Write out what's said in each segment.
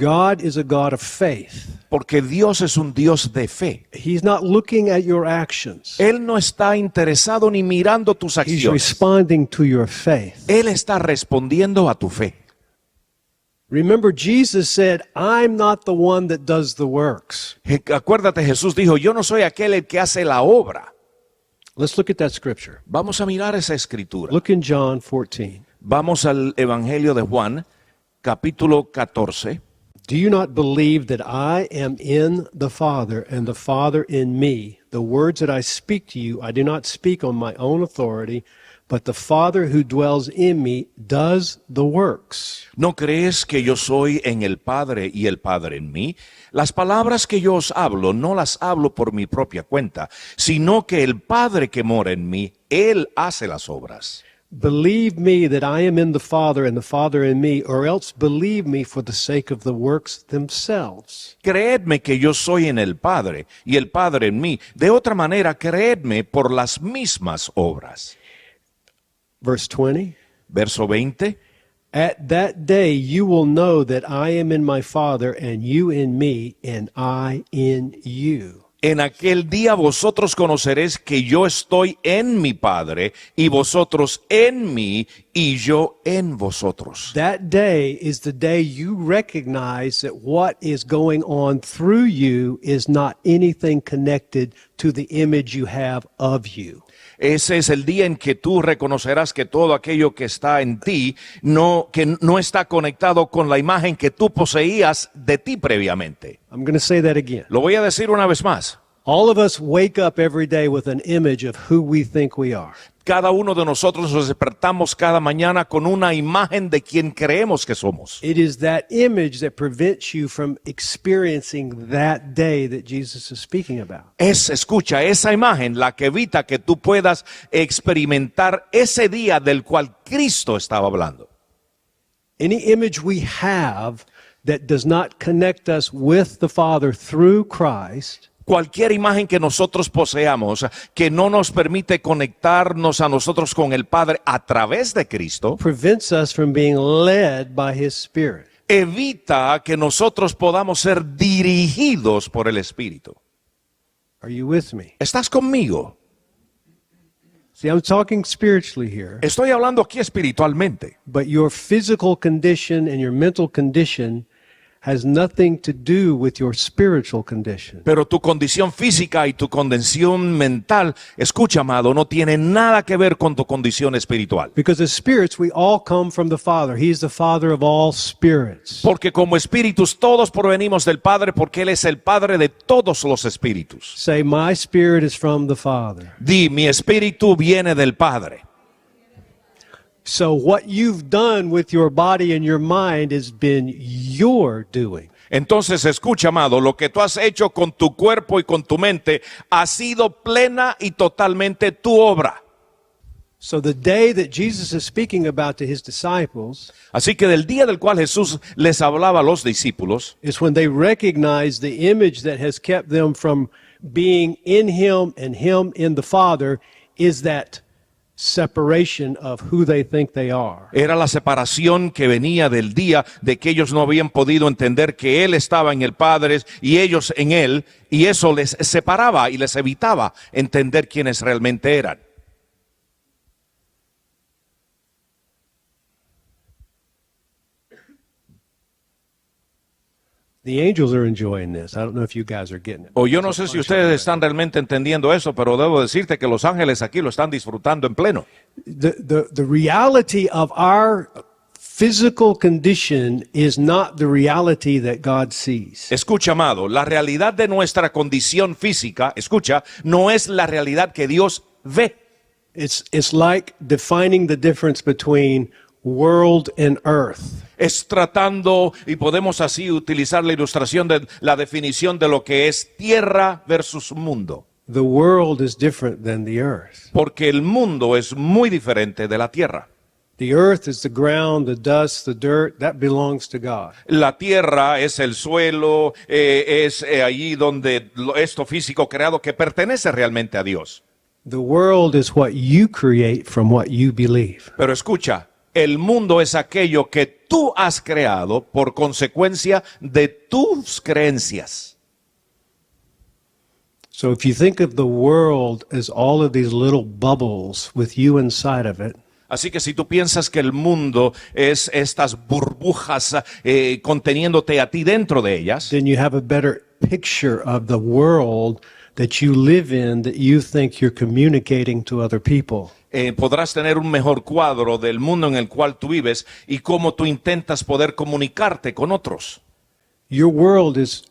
God is a God of faith. Porque Dios es un Dios de fe. He's not looking at your actions. Él no está interesado ni mirando tus He's acciones. responding to your faith. Él está respondiendo a tu fe. Remember, Jesus said, I'm not the one that does the works. Acuérdate, Jesús dijo, yo no soy aquel el que hace la obra. Let's look at that scripture. Vamos a mirar esa escritura. Look in John 14. Vamos al Evangelio de Juan, capítulo 14. Do you not believe that I am in the Father and the Father in me? The words that I speak to you, I do not speak on my own authority, but the Father who dwells in me does the works. ¿No crees que yo soy en el Padre y el Padre en mí? Las palabras que yo os hablo, no las hablo por mi propia cuenta, sino que el Padre que mora en mí, Él hace las obras. Believe me that I am in the Father and the Father in me, or else believe me for the sake of the works themselves. Creedme que yo soy en el Padre y el Padre en mí. De otra manera, creedme por las mismas obras. Verse 20. Verso 20. At that day you will know that I am in my Father, and you in me, and I in you. En aquel día vosotros conoceréis que yo estoy en mi Padre y vosotros en mí y yo en vosotros. That day is the day you recognize that what is going on through you is not anything connected to the image you have of you. Ese es el día en que tú reconocerás que todo aquello que está en ti que no está conectado con la imagen que tú poseías de ti previamente. I'm going to say that again. Lo voy a decir una vez más. All of us wake up every day with an image of who we think we are. Cada uno de nosotros nos despertamos cada mañana con una imagen de quien creemos que somos. It is that image that prevents you from experiencing that day that Jesus is speaking about. Escucha, esa imagen la que evita que tú puedas experimentar ese día del cual Cristo estaba hablando. Any image we have that does not connect us with the Father through Christ, cualquier imagen que nosotros poseamos que no nos permite conectarnos a nosotros con el Padre a través de Cristo, prevents us from being led by His Spirit. Evita que nosotros podamos ser dirigidos por el Espíritu. Are you with me? ¿Estás conmigo? See, I'm talking spiritually here. Estoy hablando aquí espiritualmente. But your physical condition and your mental condition has nothing to do with your spiritual condition. Pero tu condición física y tu condición mental, escucha, amado, no tiene nada que ver con tu condición espiritual. Because as spirits, we all come from the Father. He is the Father of all spirits. Porque como espíritus todos provenimos del Padre, porque Él es el Padre de todos los espíritus. Say, my spirit is from the Father. Di, mi espíritu viene del Padre. So what you've done with your body and your mind has been your doing. Entonces, escucha, amado, lo que tú has hecho con tu cuerpo y con tu mente ha sido plena y totalmente tu obra. So the day that Jesus is speaking about to his disciples, así que del día del cual Jesús les hablaba a los discípulos, is when they recognize the image that has kept them from being in him and him in the Father is that separation of who they think they are. Era la separación que venía del día de que ellos no habían podido entender que Él estaba en el Padre y ellos en Él, y eso les separaba y les evitaba entender quiénes realmente eran. The angels are enjoying this. I don't know if you guys are getting it. O yo no sé si ustedes están realmente entendiendo eso, pero debo decirte que los ángeles aquí lo están disfrutando en pleno. The reality of our physical condition is not the reality that God sees. Escucha, amado, la realidad de nuestra condición física, escucha, no es la realidad que Dios ve. It's like defining the difference between world and earth. Es tratando, y podemos así utilizar la ilustración de la definición de lo que es tierra versus mundo. The world is different than the earth. Porque el mundo es muy diferente de la tierra. The earth is the ground, the dust, the dirt, that belongs to God. La tierra es el suelo, es allí donde esto físico creado que pertenece realmente a Dios. The world is what you create from what you believe. Pero escucha, El mundo es aquello que tú has creado por consecuencia de tus creencias. So if you think of the world as all of these little bubbles with you inside of it, Así que si tú piensas que el mundo es estas burbujas conteniéndote a ti dentro de ellas, then you have a better picture of the world that you live in that you think you're communicating to other people. Podrás tener un mejor cuadro del mundo en el cual tú vives y cómo tú intentas poder comunicarte con otros. Your world is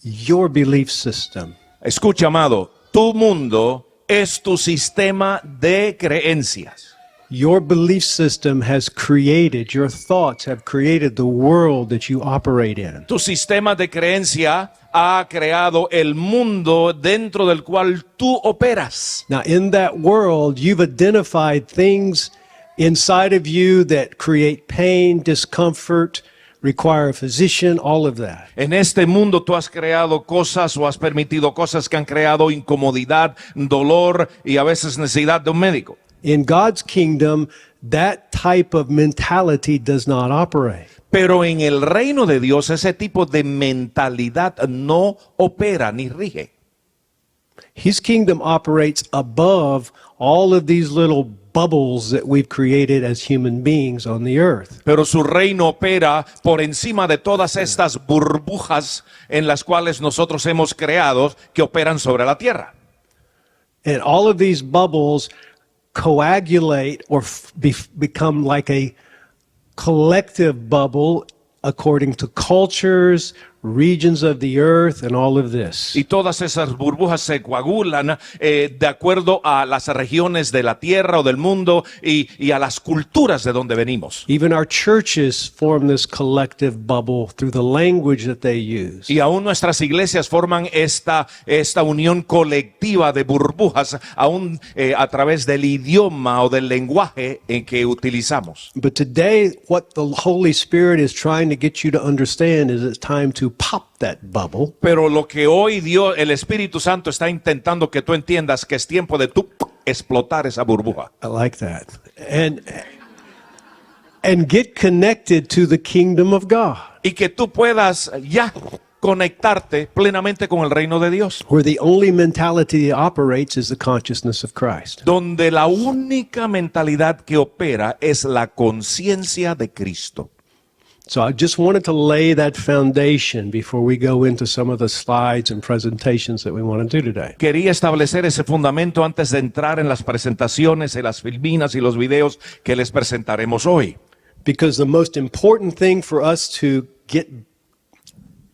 your belief system. Escucha, amado, tu mundo es tu sistema de creencias. Your belief system has created, your thoughts have created the world that you operate in. Tu sistema de creencia ha creado el mundo dentro del cual tú operas. Now, in that world, you've identified things inside of you that create pain, discomfort, require a physician, all of that. En este mundo tú has creado cosas o has permitido cosas que han creado incomodidad, dolor y a veces necesidad de un médico. In God's kingdom, that type of mentality does not operate. Pero en el reino de Dios ese tipo de mentalidad no opera ni rige. His kingdom operates above all of these little bubbles that we've created as human beings on the earth. Pero su reino opera por encima de todas estas burbujas en las cuales nosotros hemos creado que operan sobre la tierra. And all of these bubbles coagulate or become like a collective bubble according to cultures, regions of the earth, and all of this. Y todas esas burbujas se coagulan de acuerdo a las regiones de la tierra o del mundo y a las culturas de donde venimos. Even our churches form this collective bubble through the language that they use. Y aún nuestras iglesias forman esta unión colectiva de burbujas, aún a través del idioma o del lenguaje en que utilizamos. But today, what the Holy Spirit is trying to get you to understand is it's time to pop that bubble. Pero lo que hoy Dios, el Espíritu Santo está intentando que tú entiendas que es tiempo de tú explotar esa burbuja. I like that. And get connected to the kingdom of God, Y que tú puedas ya conectarte plenamente con el reino de Dios. where the only mentality that operates is the consciousness of Christ. Donde la única mentalidad que opera es la conciencia de Cristo. So I just wanted to lay that foundation before we go into some of the slides and presentations that we want to do today. Quería establecer ese fundamento antes de entrar en las presentaciones, en las filminas y los videos que les presentaremos hoy. Because the most important thing for us to get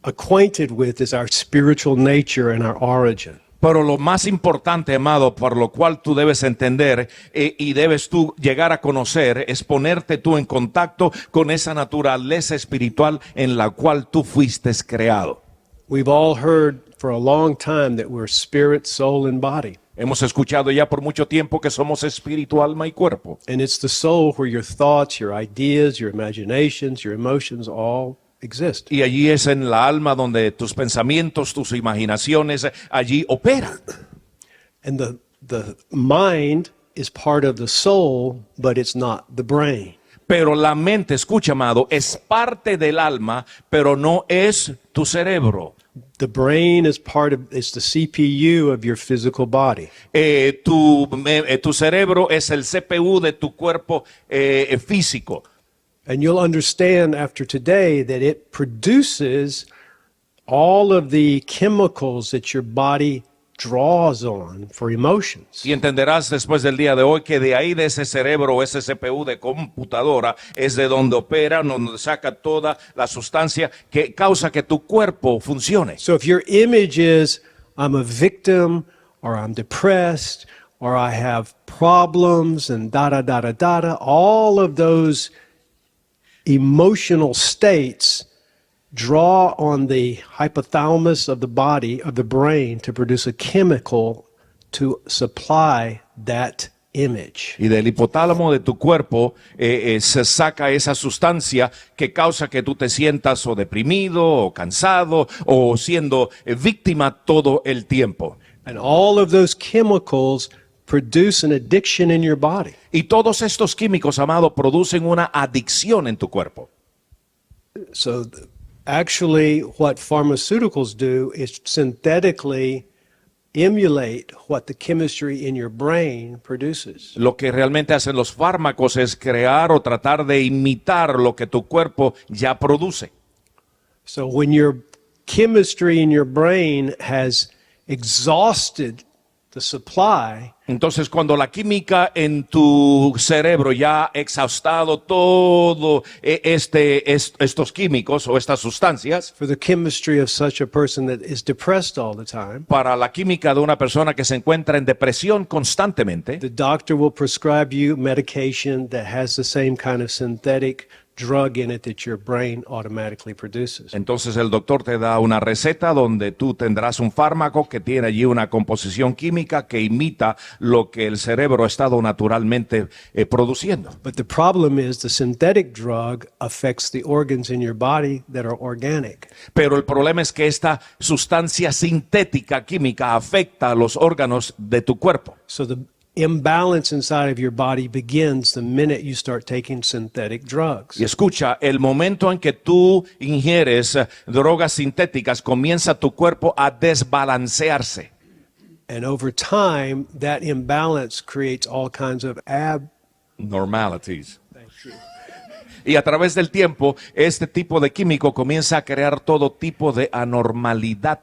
acquainted with is our spiritual nature and our origin. Pero lo más importante, amado, por lo cual tú debes entender y debes tú llegar a conocer, es ponerte tú en contacto con esa naturaleza espiritual en la cual tú fuiste creado. We've all heard for a long time that we're spirit, soul, and body. Hemos escuchado ya por mucho tiempo que somos espíritu, alma y cuerpo. And it's the soul where your thoughts, your ideas, your imaginations, your emotions all exist. Y allí es en la alma donde tus pensamientos, tus imaginaciones, allí operan. And the mind is part of the soul, but it's not the brain. Pero la mente, escucha, amado, es parte del alma, pero no es tu cerebro. The brain is it's the CPU of your physical body. Tu cerebro es el CPU de tu cuerpo físico. And you'll understand after today that it produces all of the chemicals that your body draws on for emotions. Y entenderás después del día de hoy que de ahí de ese cerebro o ese CPU de computadora es de donde opera, donde saca toda la sustancia que causa que tu cuerpo funcione. So if your image is, I'm a victim, or I'm depressed, or I have problems, and all of those emotional states draw on the hypothalamus of the body, of the brain, to produce a chemical to supply that image. Y del hipotálamo de tu cuerpo se saca esa sustancia que causa que tú te sientas o deprimido o cansado o siendo víctima todo el tiempo. And all of those chemicals produce an addiction in your body. Y todos estos químicos, amado, producen una adicción en tu cuerpo. So actually what pharmaceuticals do is synthetically emulate what the chemistry in your brain produces. Lo que realmente hacen los fármacos es crear o tratar de imitar lo que tu cuerpo ya produce. So when your chemistry in your brain has exhausted the supply, Entonces, cuando la química en tu cerebro ya ha exhaustado todo estos químicos o estas sustancias, for the chemistry of such a person that is depressed all the time, para la química de una persona que se encuentra en depresión constantemente, the doctor will prescribe you medication that has the same kind of synthetic drug in it that your brain automatically produces. entonces el doctor te da una receta donde tú tendrás un fármaco que tiene allí una composición química que imita lo que el cerebro ha estado naturalmente produciendo. But the problem is the synthetic drug affects the organs in your body that are organic. Pero el problema es que esta sustancia sintética química afecta a los órganos de tu cuerpo. So the imbalance inside of your body begins the minute you start taking synthetic drugs. Y escucha, el momento en que tú ingieres drogas sintéticas, comienza tu cuerpo a desbalancearse. And over time, that imbalance creates all kinds of Normalities. Y a través del tiempo, este tipo de químico comienza a crear todo tipo de anormalidad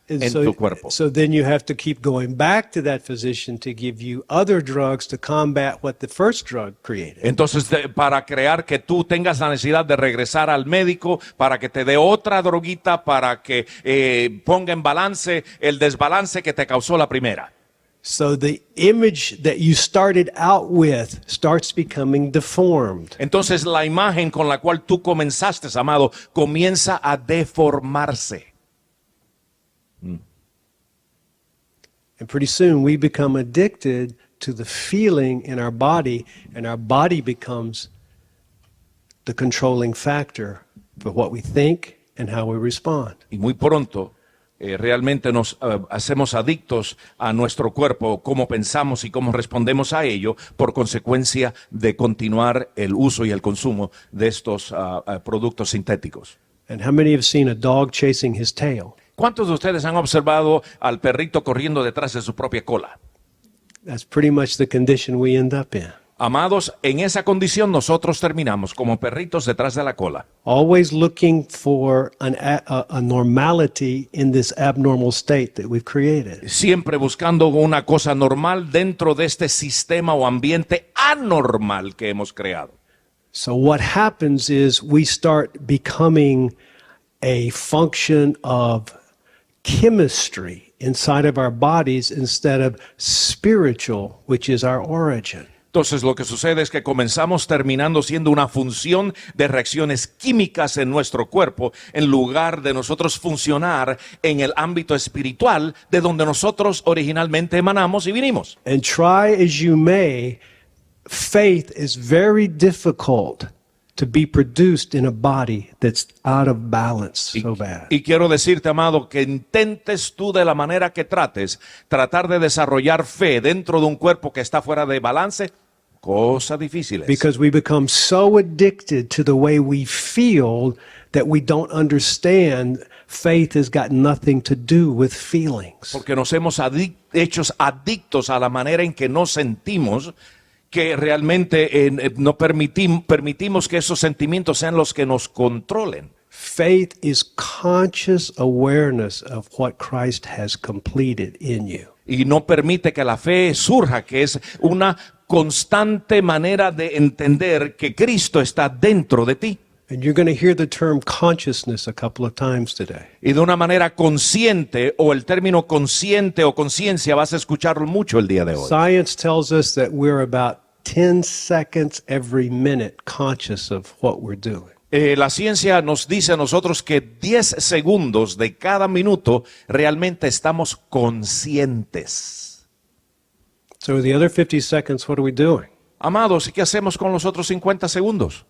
And en tu cuerpo. so then you have to keep going back to that physician to give you other drugs to combat what the first drug created. Entonces, para crear que tú tengas la necesidad de regresar al médico para que te dé otra droguita para que ponga en balance el desbalance que te causó la primera. So the image that you started out with starts becoming deformed. Entonces, la imagen con la cual tú comenzaste, amado, comienza a deformarse. And pretty soon we become addicted to the feeling in our body, and our body becomes the controlling factor for what we think and how we respond. Y muy pronto realmente nos hacemos adictos a nuestro cuerpo, cómo pensamos y cómo respondemos a ello, por consecuencia de continuar el uso y el consumo de estos productos sintéticos. And how many have seen a dog chasing his tail? ¿Cuántos de ustedes han observado al perrito corriendo detrás de su propia cola? That's pretty much the condition we end up in. Amados, en esa condición nosotros terminamos como perritos detrás de la cola. Always looking for a normality in this abnormal state that we've created. Siempre buscando una cosa normal dentro de este sistema o ambiente anormal que hemos creado. So what happens is we start becoming a function of chemistry inside of our bodies instead of spiritual, which is our origin. Entonces lo que sucede es que comenzamos terminando siendo una función de reacciones químicas en nuestro cuerpo en lugar de nosotros funcionar en el ámbito espiritual de donde nosotros originalmente emanamos y vinimos. And try as you may, faith is very difficult to be produced in a body that's out of balance so bad. Y quiero decirte, amado, que intentes tú de la manera que tratar de desarrollar fe dentro de un cuerpo que está fuera de balance, cosa difícil es. Because we become so addicted to the way we feel that we don't understand faith has got nothing to do with feelings. Porque nos hemos hechos adictos a la manera en que nos sentimos, que realmente no permitimos que esos sentimientos sean los que nos controlen. Faith is conscious awareness of what Christ has completed in you. Y no permite que la fe surja, que es una constante manera de entender que Cristo está dentro de ti. And you're going to hear the term consciousness a couple of times today. Y de una manera consciente, o el término consciente o conciencia, vas a escucharlo mucho el día de hoy. Science tells us that we're about 10 seconds every minute conscious of what we're doing. La ciencia nos dice a nosotros que 10 segundos de cada minuto realmente estamos conscientes. So the other 50 seconds, what are we doing? Amados, ¿y qué hacemos con los otros 50 segundos?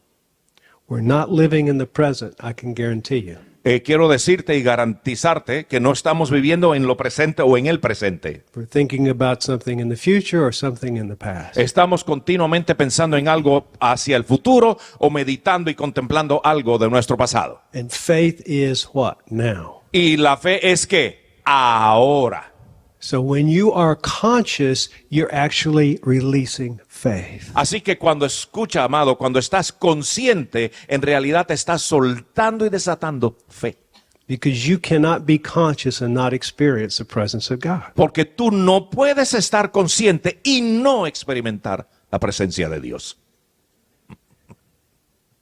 We're not living in the present, I can guarantee you. Quiero decirte y garantizarte que no estamos viviendo en lo presente o en el presente. We're thinking about something in the future or something in the past. Estamos continuamente pensando en algo hacia el futuro o meditando y contemplando algo de nuestro pasado. And faith is what? Now. Y la fe es que ahora. So when you are conscious, you're actually releasing faith. Así que cuando escucha, amado, cuando estás consciente, en realidad te estás soltando y desatando fe. Because you cannot be conscious and not experience the presence of God. Porque tú no puedes estar consciente y no experimentar la presencia de Dios.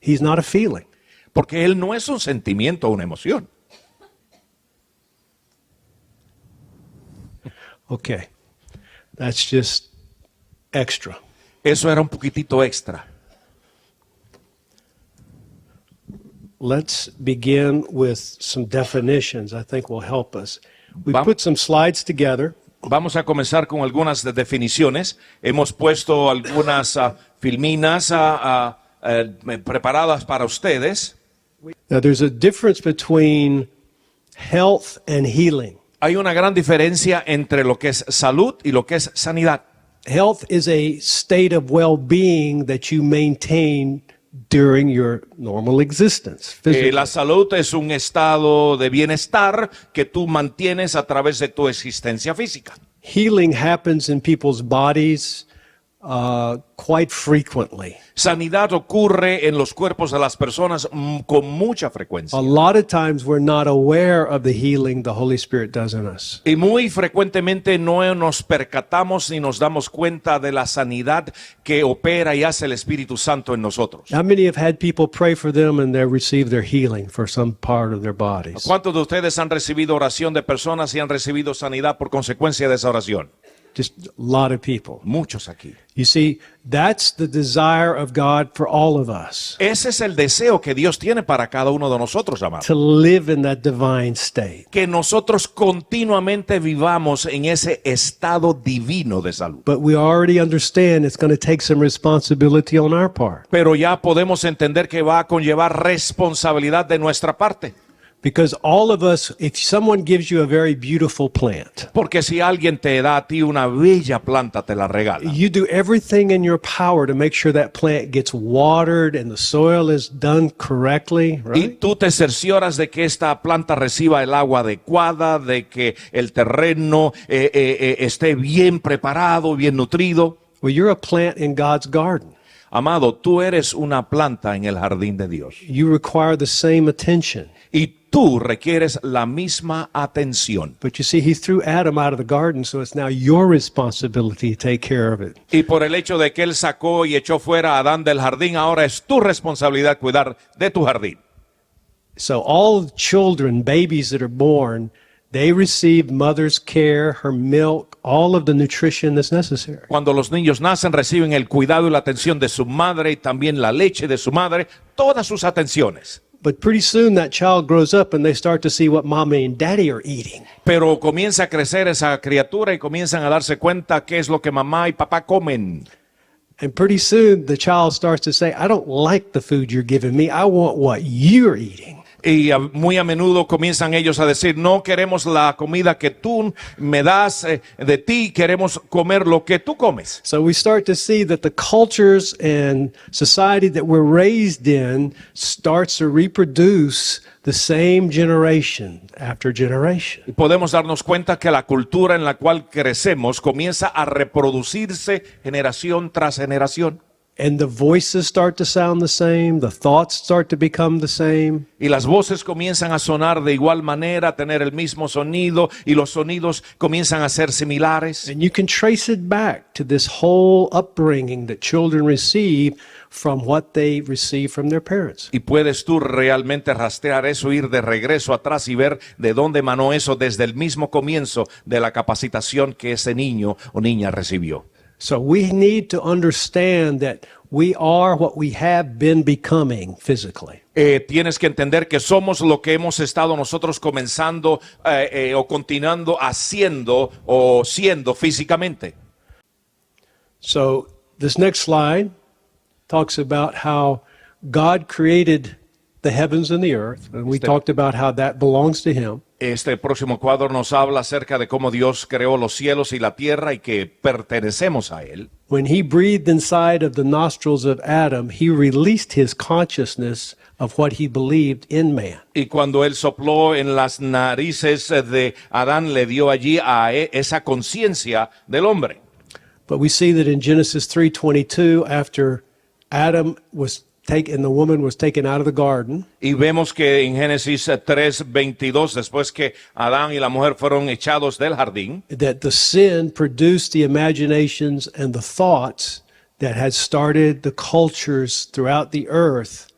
He's not a feeling. Porque Él no es un sentimiento o una emoción. Okay. That's just extra. Eso era un poquitito extra. Let's begin with some definitions I think will help us. We Vam- put some slides together. Vamos a comenzar con algunas definiciones. Hemos puesto algunas filminas preparadas para ustedes. Now, there's a difference between health and healing. Hay una gran diferencia entre lo que es salud y lo que es sanidad. Health is a state of well-being that you maintain during your normal existence. physically. La salud es un estado de bienestar que tú mantienes a través de tu existencia física. Healing happens in people's bodies quite frequently. Sanidad ocurre en los cuerpos de las personas con mucha frecuencia. A lot of times we're not aware of the healing the Holy Spirit does in us. Y muy frecuentemente no nos percatamos ni nos damos cuenta de la sanidad que opera y hace el Espíritu Santo en nosotros. How many have had people pray for them and they received their healing for some part of their bodies? ¿Cuántos de ustedes han recibido oración de personas y han recibido sanidad por consecuencia de esa oración? Just a lot of people. Muchos aquí. You see, that's the desire of God for all of us, Ese es el deseo que Dios tiene para cada uno de nosotros, amados. to live in that divine state. Que nosotros continuamente vivamos en ese estado divino de salud. But we already understand it's going to take some responsibility on our part. Pero ya podemos entender que va a conllevar responsabilidad de nuestra parte. Because all of us, if someone gives you a very beautiful plant, Porque si alguien te da a ti una bella planta, te la regala. you do everything in your power to make sure that plant gets watered and the soil is done correctly, Y right? tú te cercioras de que esta planta reciba el agua adecuada, de que el terreno esté bien preparado, bien nutrido. Well, you're a plant in God's garden. Amado, tú eres una planta en el jardín de Dios. You require the same attention. Y tú requieres la misma atención. But you see, he threw Adam out of the garden, so it's now your responsibility to take care of it. Y por el hecho de que él sacó y echó fuera a Adán del jardín, ahora es tu responsabilidad cuidar de tu jardín. So all children, babies that are born, they receive mother's care, her milk, all of the nutrition that's necessary. Cuando los niños nacen, reciben el cuidado y la atención de su madre y también la leche de su madre, todas sus atenciones. But pretty soon that child grows up and they start to see what mommy and daddy are eating. Pero comienza a crecer esa criatura y comienzan a darse cuenta qué es lo que mamá y papá comen. And pretty soon the child starts to say, I don't like the food you're giving me. I want what you're eating. Y muy a menudo comienzan ellos a decir, no queremos la comida que tú me das de ti, queremos comer lo que tú comes. So we start to see that the cultures and society that we're raised in starts to reproduce the same generation after generation. Y podemos darnos cuenta que la cultura en la cual crecemos comienza a reproducirse generación tras generación. And the voices start to sound the same, the thoughts start to become the same. Y las voces comienzan a sonar de igual manera, a tener el mismo sonido, y los sonidos comienzan a ser similares. And you can trace it back to this whole upbringing that children receive from what they receive from their parents. Y puedes tú realmente rastrear eso, ir de regreso atrás y ver de dónde emanó eso desde el mismo comienzo de la capacitación que ese niño o niña recibió. So we need to understand that we are what we have been becoming physically. Tienes que entender que somos lo que hemos estado nosotros comenzando o continuando haciendo o siendo físicamente. So this next slide talks about how God created the heavens and the earth, and we Este- talked about how that belongs to him. Este próximo cuadro nos habla acerca de cómo Dios creó los cielos y la tierra y que pertenecemos a Él. When he breathed inside of the nostrils of Adam, he released his consciousness of what he believed in man. Y cuando Él sopló en las narices de Adán, le dio allí a esa conciencia del hombre. But we see that in Genesis 3:22, after Adam was taken, the woman was taken out of the garden, Y vemos que en Génesis 3:22, después que Adán y la mujer fueron echados del jardín, that the sin produced the imaginations and the thoughts that had started the cultures throughout the earth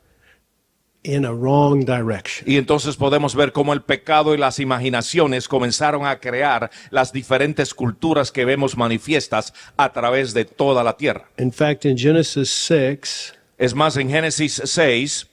in a wrong direction. y entonces podemos ver cómo el pecado y las imaginaciones comenzaron a crear las diferentes culturas que vemos manifiestas a través de toda la tierra. In fact, in Genesis 6, Es más, en Génesis 6,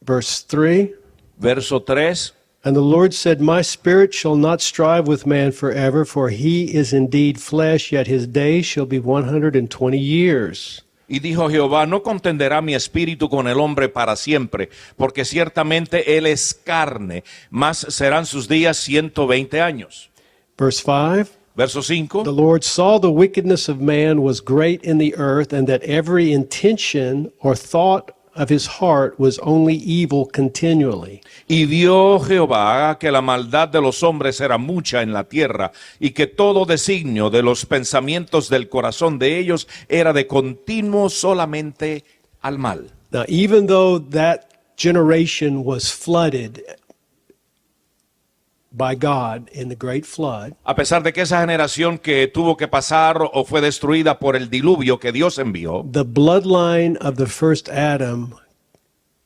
verse 3, verso 3, and the Lord said, My spirit shall not strive with man forever, for he is indeed flesh, yet his days shall be 120 years. y dijo Jehová, no contenderá mi espíritu con el hombre para siempre, porque ciertamente él es carne, mas serán sus días 120 años. Verse 5, Verso 5. the Lord saw the wickedness of man was great in the earth, and that every intention or thought of his heart was only evil continually. Y vio Jehová que la maldad de los hombres era mucha en la tierra, y que todo designio de los pensamientos del corazón de ellos era de continuo solamente al mal. Now, even though that generation was flooded by God in the great flood, A pesar de que esa generación que tuvo que pasar o fue destruida por el diluvio que Dios envió, the bloodline of the first Adam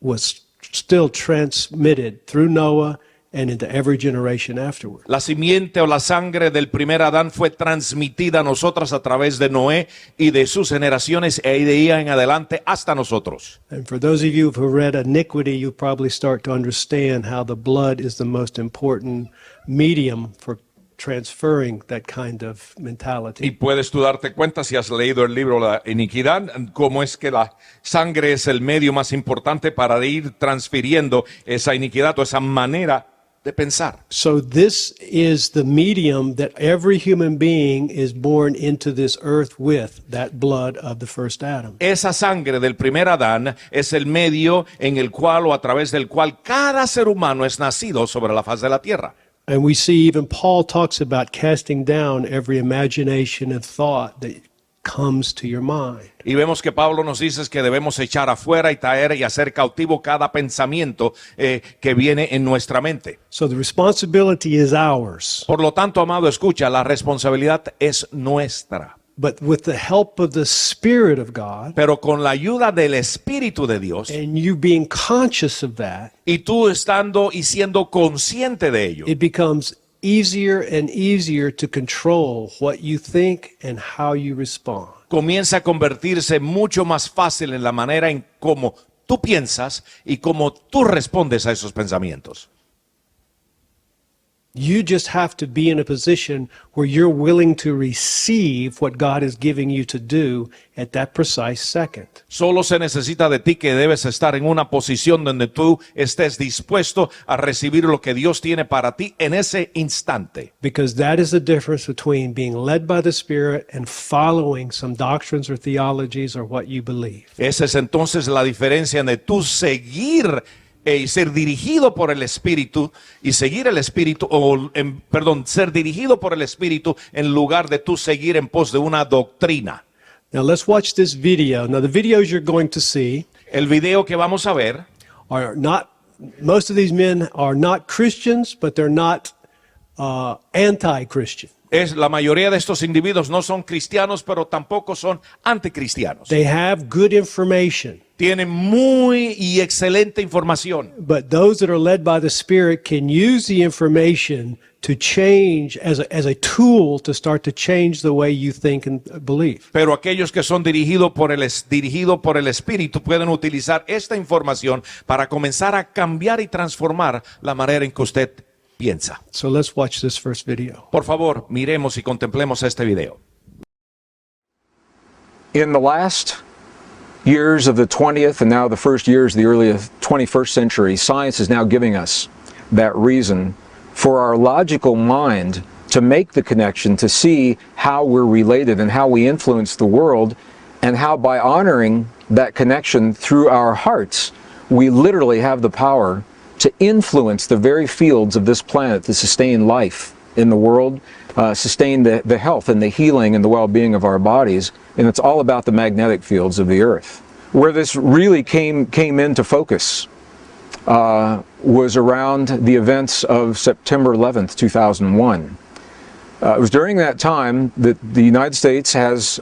was still transmitted through Noah and into every generation afterward. la simiente o la sangre del primer Adán fue transmitida a nosotros a través de Noé y de sus generaciones e de ahí en adelante hasta nosotros. And for those of you who have read Iniquity, you probably start to understand how the blood is the most important medium for transferring that kind of Y mentality. puedes tú darte cuenta si has leído el libro La Iniquidad, cómo es que la sangre es el medio más importante para ir transfiriendo esa iniquidad o esa manera de pensar. So this is the medium that every human being is born into this earth with, that blood of the first Adam. Esa sangre del primer Adán es el medio en el cual o a través del cual cada ser humano es nacido sobre la faz de la tierra. And we see even Paul talks about casting down every imagination and thought that comes to your mind. Y vemos que Pablo nos dice que debemos echar afuera y traer y hacer cautivo cada pensamiento que viene en nuestra mente. So the responsibility is ours. Por lo tanto, amado, escucha, la responsabilidad es nuestra. But with the help of the Spirit of God, Pero con la ayuda del Espíritu de Dios and you being conscious of that, y tú estando y siendo consciente de ello, it becomes easier and easier to control what you think and how you respond. comienza a convertirse mucho más fácil en la manera en cómo tú piensas y cómo tú respondes a esos pensamientos. You just have to be in a position where you're willing to receive what God is giving you to do at that precise second. Solo se necesita de ti que debes estar en una posición donde tú estés dispuesto a recibir lo que Dios tiene para ti en ese instante. Because that is the difference between being led by the Spirit and following some doctrines or theologies or what you believe. Esa es entonces la diferencia de tú seguir y ser dirigido por el Espíritu y seguir el Espíritu, ser dirigido por el Espíritu en lugar de tú seguir en pos de una doctrina. Now let's watch this video. Now the videos you're going to see El video que vamos a ver, are not, most of these men are not Christians, but they're not anti-Christian. la mayoría de estos individuos no son cristianos, pero tampoco son anticristianos. They have good information. Tienen muy y excelente información. But those that are led by the Spirit can use the information to change as a tool to start to change the way you think and believe. Pero aquellos que son dirigidos por el Espíritu pueden utilizar esta información para comenzar a cambiar y transformar la manera en que usted piensa. So let's watch this first video. Por favor, miremos y contemplemos este video. In the last years of the 20th and now the first years of the early 21st century, science is now giving us that reason for our logical mind to make the connection, to see how we're related and how we influence the world, and how by honoring that connection through our hearts, we literally have the power to influence the very fields of this planet to sustain life in the world, sustain the health and the healing and the well-being of our bodies. And it's all about the magnetic fields of the earth. Where this really came into focus was around the events of September 11th, 2001. It was during that time that the United States has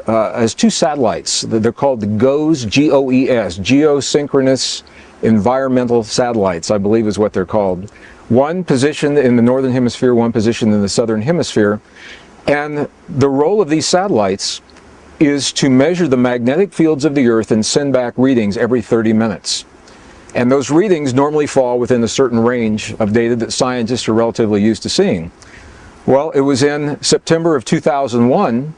two satellites. They're called the GOES, G-O-E-S, Geosynchronous Environmental Satellites, I believe is what they're called. One positioned in the northern hemisphere, one positioned in the southern hemisphere. And the role of these satellites is to measure the magnetic fields of the earth and send back readings every 30 minutes. And those readings normally fall within a certain range of data that scientists are relatively used to seeing. Well, it was in September of 2001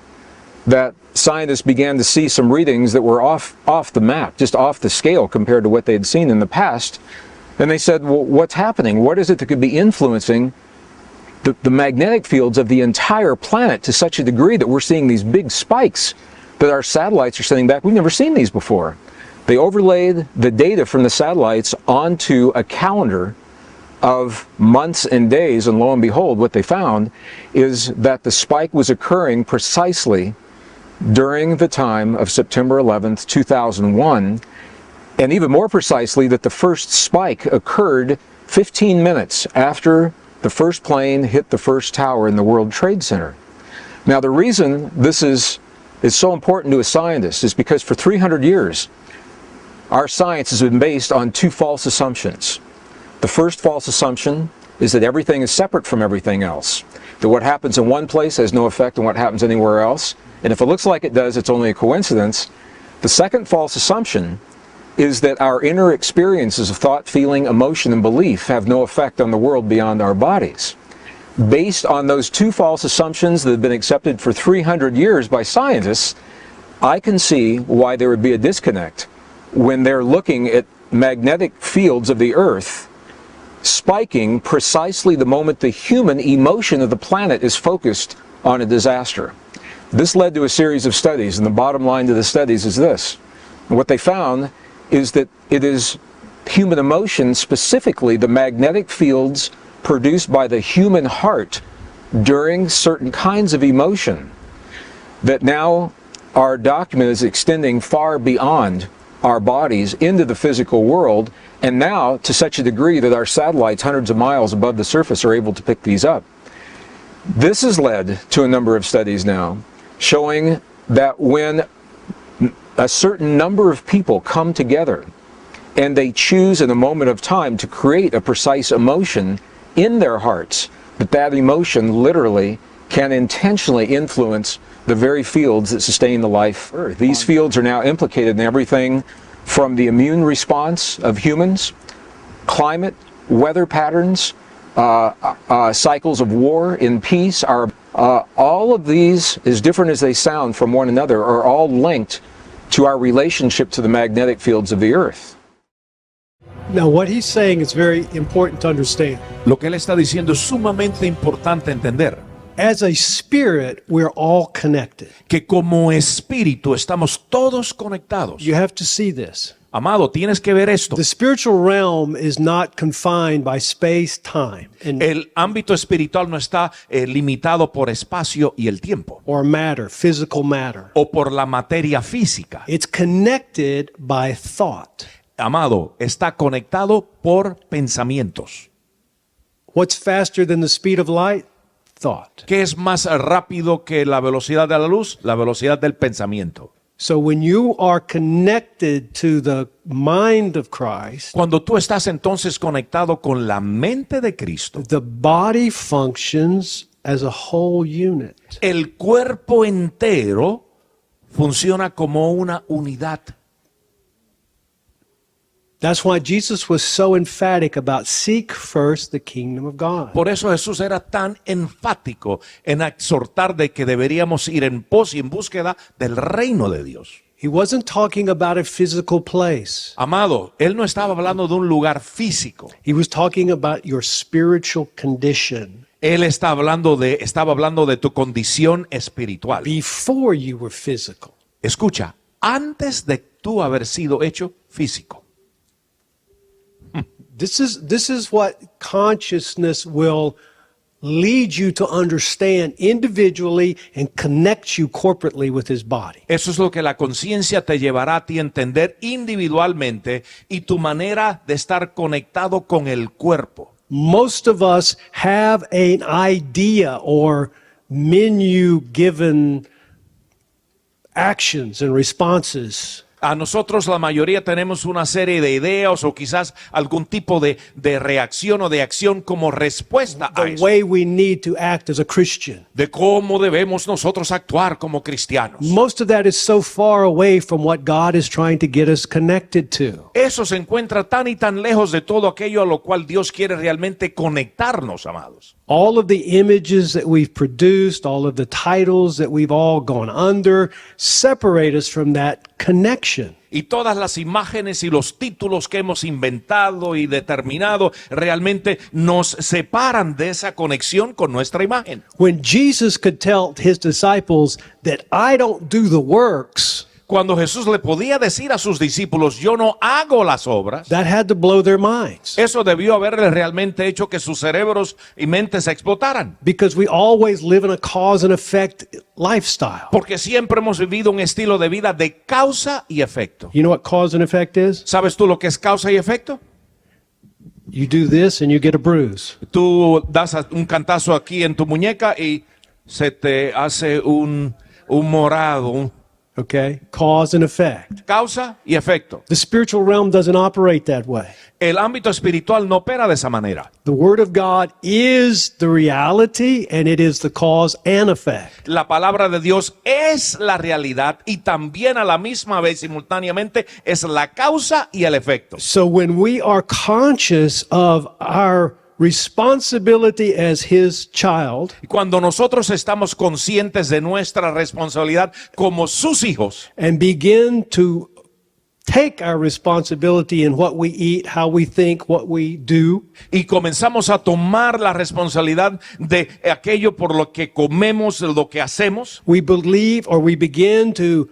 that scientists began to see some readings that were off the map, just off the scale compared to what they'd seen in the past. And they said, well, what's happening? What is it that could be influencing the magnetic fields of the entire planet to such a degree that we're seeing these big spikes that our satellites are sending back? We've never seen these before. They overlaid the data from the satellites onto a calendar of months and days, and lo and behold, what they found is that the spike was occurring precisely during the time of September 11th, 2001, and even more precisely that the first spike occurred 15 minutes after the first plane hit the first tower in the World Trade Center. Now, the reason this is so important to a scientist is because for 300 years, our science has been based on two false assumptions. The first false assumption is that everything is separate from everything else, that what happens in one place has no effect on what happens anywhere else, and if it looks like it does, it's only a coincidence. The second false assumption is that our inner experiences of thought, feeling, emotion, and belief have no effect on the world beyond our bodies. Based on those two false assumptions that have been accepted for 300 years by scientists, I can see why there would be a disconnect when they're looking at magnetic fields of the earth spiking precisely the moment the human emotion of the planet is focused on a disaster. This led to a series of studies, and the bottom line to the studies is this. What they found is that it is human emotion, specifically the magnetic fields produced by the human heart during certain kinds of emotion, that now our document is extending far beyond our bodies into the physical world, and now to such a degree that our satellites hundreds of miles above the surface are able to pick these up. This has led to a number of studies now showing that when a certain number of people come together and they choose in a moment of time to create a precise emotion in their hearts, that emotion literally can intentionally influence the very fields that sustain the life of Earth. These fields are now implicated in everything from the immune response of humans, climate, weather patterns, cycles of war and peace. All of these, as different as they sound from one another, are all linked to our relationship to the magnetic fields of the Earth. Now, what he's saying is very important to understand. Lo que él está diciendo es sumamente importante entender. As a spirit, we're all connected. Que como espíritu estamos todos conectados. You have to see this. Amado, tienes que ver esto. The spiritual realm is not confined by space, time, El ámbito espiritual no está limitado por espacio y el tiempo. or matter, physical matter. O por la materia física. It's connected by thought. Amado, está conectado por pensamientos. What's faster than the speed of light? Thought. ¿Qué es más rápido que la velocidad de la luz? La velocidad del pensamiento. So when you are connected to the mind of Christ, Cuando tú estás entonces conectado con la mente de Cristo, the body functions as a whole unit. el cuerpo entero funciona como una unidad. That's why Jesus was so emphatic about seek first the kingdom of God. Por eso Jesús era tan enfático en exhortar de que deberíamos ir en pos y en búsqueda del reino de Dios. He wasn't talking about a physical place. Amado, él no estaba hablando de un lugar físico. He was talking about your spiritual condition Él estaba hablando de tu condición espiritual. before you were physical. Escucha, antes de tú haber sido hecho físico. This is what consciousness will lead you to understand individually and connect you corporately with his body. Eso es lo que la conciencia te llevará a ti a entender individualmente y tu manera de estar conectado con el cuerpo. Most of us have an idea or menu given actions and responses. A nosotros la mayoría tenemos una serie de ideas o quizás algún tipo de reacción o de acción como respuesta a The eso. way we need to act as a Christian. De cómo debemos nosotros actuar como cristianos. Most of that is so far away from what God is trying to get us connected to. Eso se encuentra tan y tan lejos de todo aquello a lo cual Dios quiere realmente conectarnos, amados. All of the images that we've produced, all of the titles that we've all gone under, separate us from that connection. Y todas las imágenes y los títulos que hemos inventado y determinado realmente nos separan de esa conexión con nuestra imagen. When Jesus could tell his disciples that I don't do the works, Cuando Jesús le podía decir a sus discípulos, yo no hago las obras, that had to blow their minds. eso debió haberle realmente hecho que sus cerebros y mentes se explotaran. Because we always live in a cause and effect lifestyle. Porque siempre hemos vivido un estilo de vida de causa y efecto. You know what cause and effect is? ¿Sabes tú lo que es causa y efecto? You do this and you get a bruise. Tú das un cantazo aquí en tu muñeca y se te hace un morado, Okay? Cause and effect. causa y efecto. The spiritual realm doesn't operate that way. El ámbito espiritual no opera de esa manera. The Word of God is the reality and it is the cause and effect. La palabra de Dios es la realidad y también a la misma vez, simultáneamente, es la causa y el efecto. So when we are conscious of our responsibility as His child, Y cuando nosotros estamos conscientes de nuestra responsabilidad como sus hijos and begin to take our responsibility in what we eat, how we think, what we do, y comenzamos a tomar la responsabilidad de aquello por lo que comemos, lo que hacemos, we believe or we begin to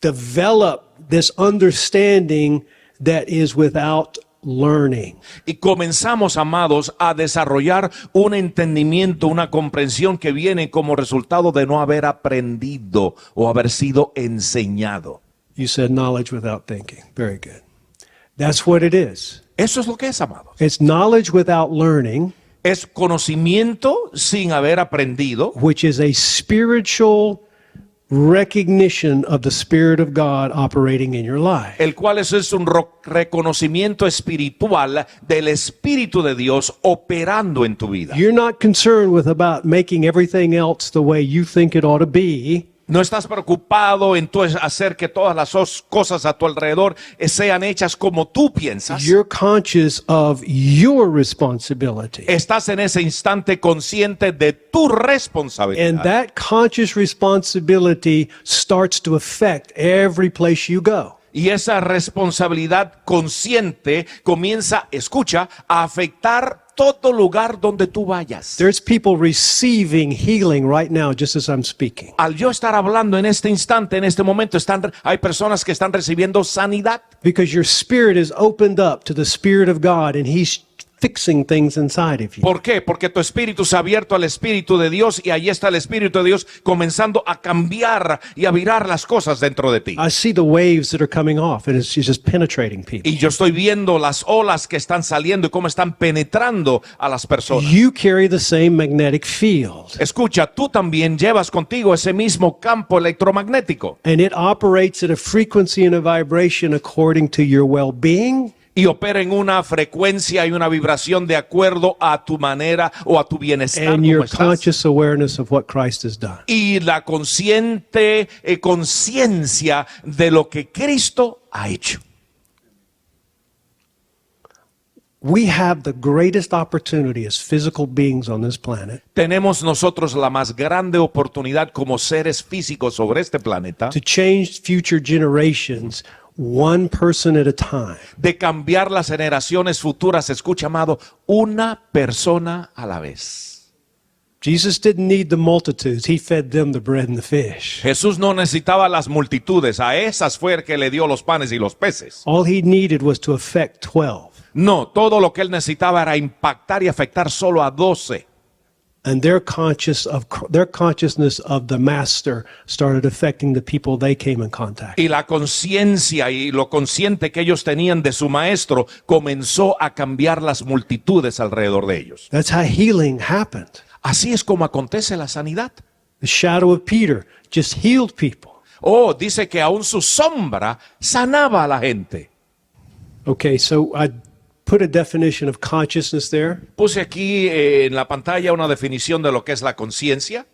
develop this understanding that is without learning. y comenzamos, amados, a desarrollar un entendimiento, una comprensión que viene como resultado de no haber aprendido o haber sido enseñado. You said knowledge without thinking. Very good. That's what it is. Eso es lo que es, amados. It's knowledge without learning, Es conocimiento sin haber aprendido, which is a spiritual recognition of the Spirit of God operating in your life. el cual es un reconocimiento espiritual del Espíritu de Dios operando en tu vida. You're not concerned with about making everything else the way you think it ought to be. No estás preocupado en hacer que todas las cosas a tu alrededor sean hechas como tú piensas. You're conscious of your responsibility. Estás en ese instante consciente de tu And responsabilidad. that conscious responsibility starts to affect every place you go. Y esa responsabilidad consciente comienza, escucha, a afectar todo lugar donde tú vayas. There's people receiving healing right now just as I'm speaking. Al yo estar hablando en este instante, en este momento, hay personas que están recibiendo sanidad. Because your spirit is opened up to the Spirit of God and He's fixing things inside of you. ¿Por qué? Porque tu espíritu se ha abierto al Espíritu de Dios y ahí está el Espíritu de Dios comenzando a cambiar y a virar las cosas dentro de ti. I see the waves that are coming off and it's just penetrating people. Y yo estoy viendo las olas que están saliendo y cómo están penetrando a las personas. You carry the same magnetic field Escucha, tú también llevas contigo ese mismo campo electromagnético and it operates at a frequency and a vibration according to your well-being y opera en una frecuencia y una vibración de acuerdo a tu manera o a tu bienestar and como your estás. conscious awareness of what Christ has done. Y la consciente conciencia de lo que Cristo ha hecho. We have the greatest opportunity as physical beings on this planet Tenemos nosotros la más grande oportunidad como seres físicos sobre este planeta to change future generations one person at a time. de cambiar las generaciones futuras, escucha amado, una persona a la vez. Jesus didn't need the multitudes. He fed them the bread and the fish. Jesús no necesitaba las multitudes, a esas fue el que le dio los panes y los peces. All he needed was to affect 12. No, todo lo que él necesitaba era impactar y afectar solo a 12. And their consciousness of the master started affecting the people they came in contact. Y la conciencia y lo consciente que ellos tenían de su maestro comenzó a cambiar las multitudes alrededor de ellos. That's how healing happened. Así es como acontece la sanidad. The shadow of Peter just healed people. Oh, dice que aún su sombra sanaba a la gente. Okay, so I put a definition of consciousness there. Puse aquí en la pantalla una definición de lo que es la conciencia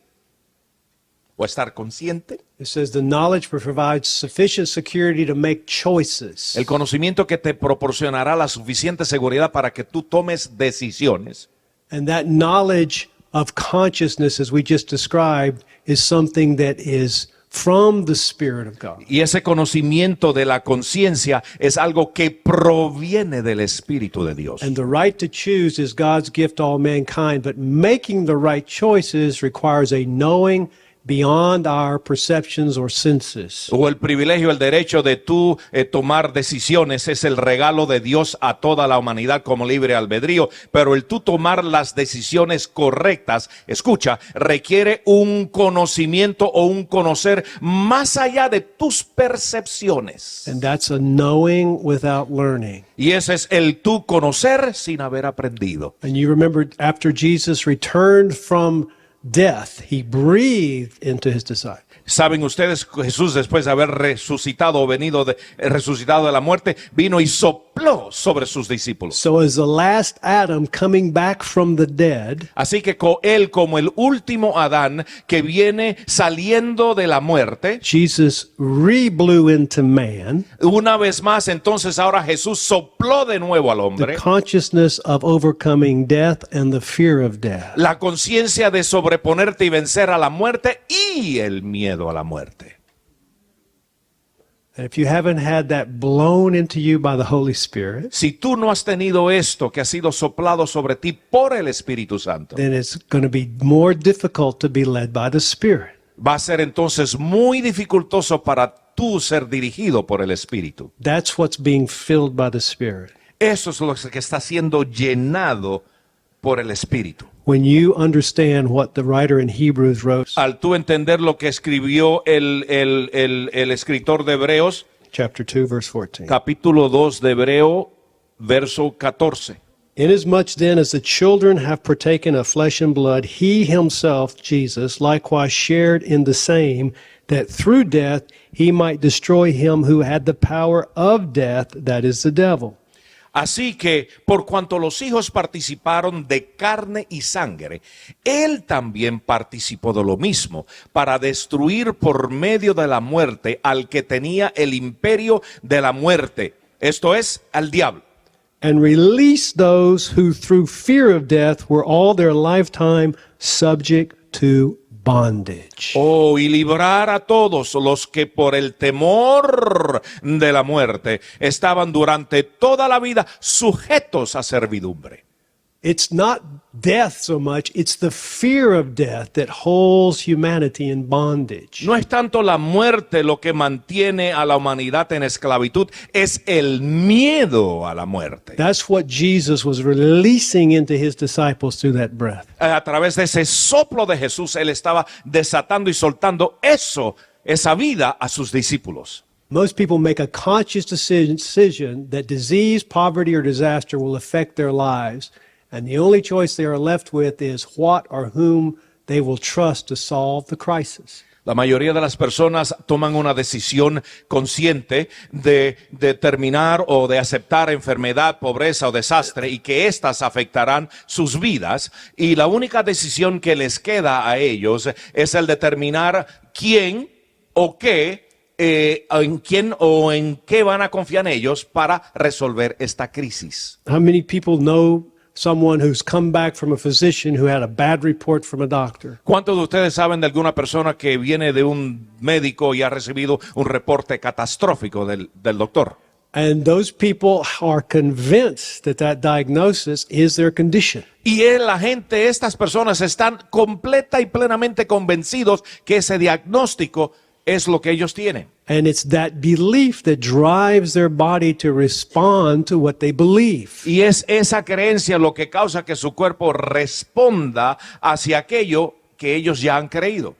o estar consciente. It says the knowledge provides sufficient security to make choices. El conocimiento que te proporcionará la suficiente seguridad para que tú tomes decisiones. And that knowledge of consciousness, as we just described, is something that is from the Spirit of God. Y ese conocimiento de la conciencia es algo que proviene del Espíritu de Dios. And the right to choose is God's gift to all mankind, but making the right choices requires a knowing beyond our perceptions or senses. O el privilegio, el derecho de tú tomar decisiones es el regalo de Dios a toda la humanidad como libre albedrío, pero el tú tomar las decisiones correctas, escucha, requiere un conocimiento o un conocer más allá de tus percepciones. And that's a knowing without learning. Y ese es el tú conocer sin haber aprendido. And you remember after Jesus returned from death, he breathed into his disciples. Saben ustedes, Jesús después de haber resucitado o resucitado de la muerte, vino y sopló sobre sus discípulos. So as the last Adam coming back from the dead, Así que él como el último Adán que viene saliendo de la muerte, Jesus re-blew into man una vez más entonces ahora Jesús sopló de nuevo al the hombre consciousness of overcoming death and the fear of death. la conciencia de sobreponerte y vencer a la muerte y el miedo a la muerte. And if you haven't had that blown into you by the Holy Spirit, Si tú no has tenido esto que ha sido soplado sobre ti por el Espíritu Santo, then it's going to be more difficult to be led by the Spirit. va a ser entonces muy dificultoso para tú ser dirigido por el Espíritu. That's what's being filled by the Spirit. Eso es lo que está siendo llenado por el Espíritu. When you understand what the writer in Hebrews wrote, Al tú entender lo que escribió el escritor de Hebreos, chapter 2, verse 14. capítulo 2 de Hebreo, verso 14. Inasmuch then as the children have partaken of flesh and blood, he himself, Jesus, likewise shared in the same, that through death he might destroy him who had the power of death, that is the devil. Así que, por cuanto los hijos participaron de carne y sangre, él también participó de lo mismo, para destruir por medio de la muerte al que tenía el imperio de la muerte, esto es, al diablo. And release those who through fear of death were all their lifetime subject to bondage. Oh, y librar a todos los que por el temor de la muerte estaban durante toda la vida sujetos a servidumbre. It's not death so much, it's the fear of death that holds humanity in bondage. No es tanto la muerte lo que mantiene a la humanidad en esclavitud, es el miedo a la muerte. That's what Jesus was releasing into his disciples through that breath. A través de ese soplo de Jesús, él estaba desatando y soltando esa vida a sus discípulos. Most people make a conscious decision that disease, poverty, or disaster will affect their lives, and the only choice they are left with is what or whom they will trust to solve the crisis. La mayoría de las personas toman una decisión consciente de determinar o de aceptar enfermedad, pobreza o desastre y que éstas afectarán sus vidas. Y la única decisión que les queda a ellos es el determinar quién o qué en quién o en qué van a confiar ellos para resolver esta crisis. How many people know someone who's come back from a physician who had a bad report from a doctor? ¿Cuántos de ustedes saben de alguna persona que viene de un médico y ha recibido un reporte catastrófico del doctor? And those people are convinced that that diagnosis is their condition. Y la gente, estas personas están completa y plenamente convencidos que ese diagnóstico es lo que ellos tienen. And it's that belief that drives their body to respond to what they believe. Y es esa creencia lo que causa que su cuerpo responda hacia aquello que ellos ya han creído.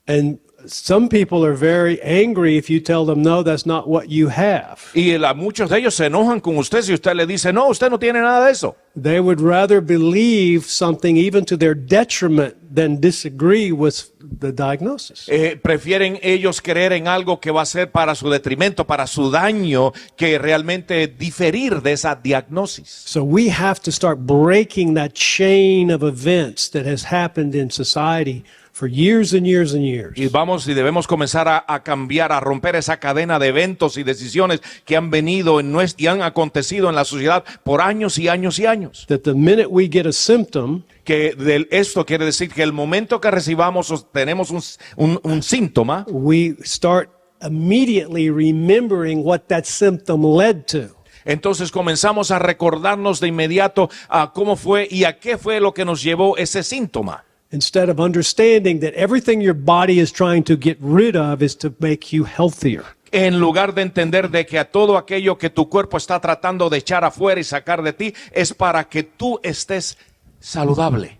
And some people are very angry if you tell them, no, that's not what you have. Y muchos de ellos se enojan con usted si usted le dice, no, usted no tiene nada de eso. They would rather believe something even to their detriment than disagree with the diagnosis. Prefieren ellos creer en algo que va a ser para su detrimento, para su daño, que realmente diferir de esa diagnosis. So we have to start breaking that chain of events that has happened in society for years and years and years. Y debemos comenzar a cambiar, a romper esa cadena de eventos y decisiones que han venido y han acontecido en la sociedad por años y años y años. That the minute we get a symptom, Que esto quiere decir que el momento que recibamos o tenemos un síntoma, we start immediately remembering what that symptom led to. entonces comenzamos a recordarnos de inmediato a cómo fue y a qué fue lo que nos llevó ese síntoma. Instead of understanding that everything your body is trying to get rid of is to make you healthier. En lugar de entender de que a todo aquello que tu cuerpo está tratando de echar afuera y sacar de ti es para que tú estés saludable.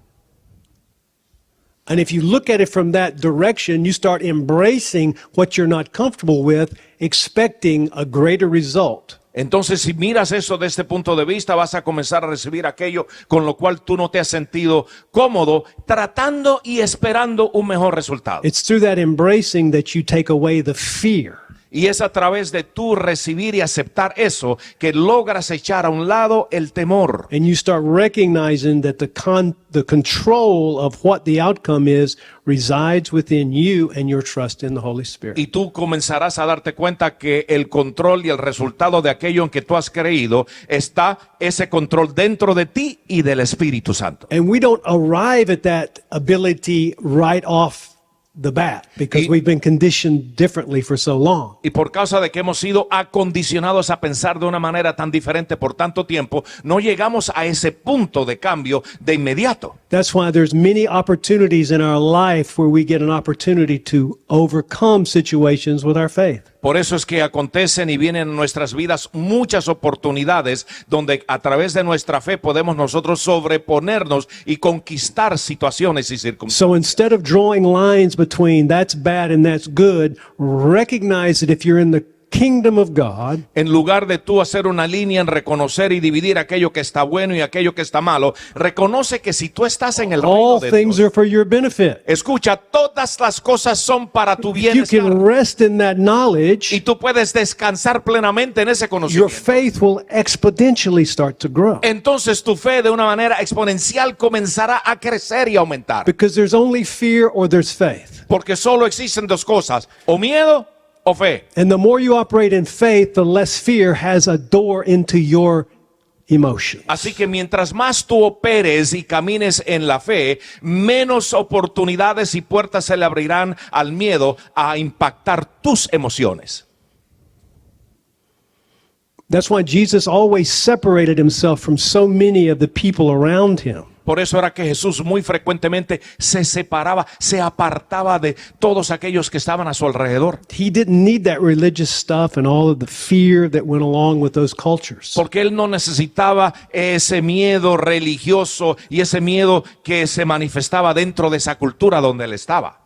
And if you look at it from that direction, you start embracing what you're not comfortable with, expecting a greater result. Entonces, si miras eso de este punto de vista, vas a comenzar a recibir aquello con lo cual tú no te has sentido cómodo, tratando y esperando un mejor resultado. It's through that embracing that you take away the fear. Y es a través de tú recibir y aceptar eso que logras echar a un lado el temor. And you start recognizing that the control of what the outcome is resides within you and your trust in the Holy Spirit. Y tú comenzarás a darte cuenta que el control y el resultado de aquello en que tú has creído está ese control dentro de ti y del Espíritu Santo. And we don't arrive at that ability right off the bat because we've been conditioned differently for so long. Y por causa de que hemos sido acondicionados a pensar de una manera tan diferente por tanto tiempo, no llegamos a ese punto de cambio de inmediato. That's why there's many opportunities in our life where we get an opportunity to overcome situations with our faith. Por eso es que acontecen y vienen en nuestras vidas muchas oportunidades donde a través de nuestra fe podemos nosotros sobreponernos y conquistar situaciones y circunstancias. So instead of drawing lines between that's bad and that's good, recognize that if you're in the kingdom of God, En lugar de tú hacer una línea en reconocer y dividir aquello que está bueno y aquello que está malo, reconoce que si tú estás en el reino all de things Dios, are for your benefit. escucha, todas las cosas son para tu You bienestar. can rest in that Y knowledge. tú puedes descansar plenamente en ese Your conocimiento. faith will exponentially start to grow Entonces tu fe de una manera exponencial comenzará a crecer y aumentar. because there's only fear or there's faith. Porque solo existen dos cosas, o miedo o fe. And the more you operate in faith, the less fear has a door into your emotions. Así que mientras más tú operes y camines en la fe, menos oportunidades y puertas se le abrirán al miedo a impactar tus emociones. That's why Jesus always separated himself from so many of the people around him. Por eso era que Jesús muy frecuentemente se separaba, se apartaba de todos aquellos que estaban a su alrededor. He didn't need that religious stuff and all of the fear that went along with those cultures. Porque él no necesitaba ese miedo religioso y ese miedo que se manifestaba dentro de esa cultura donde él estaba.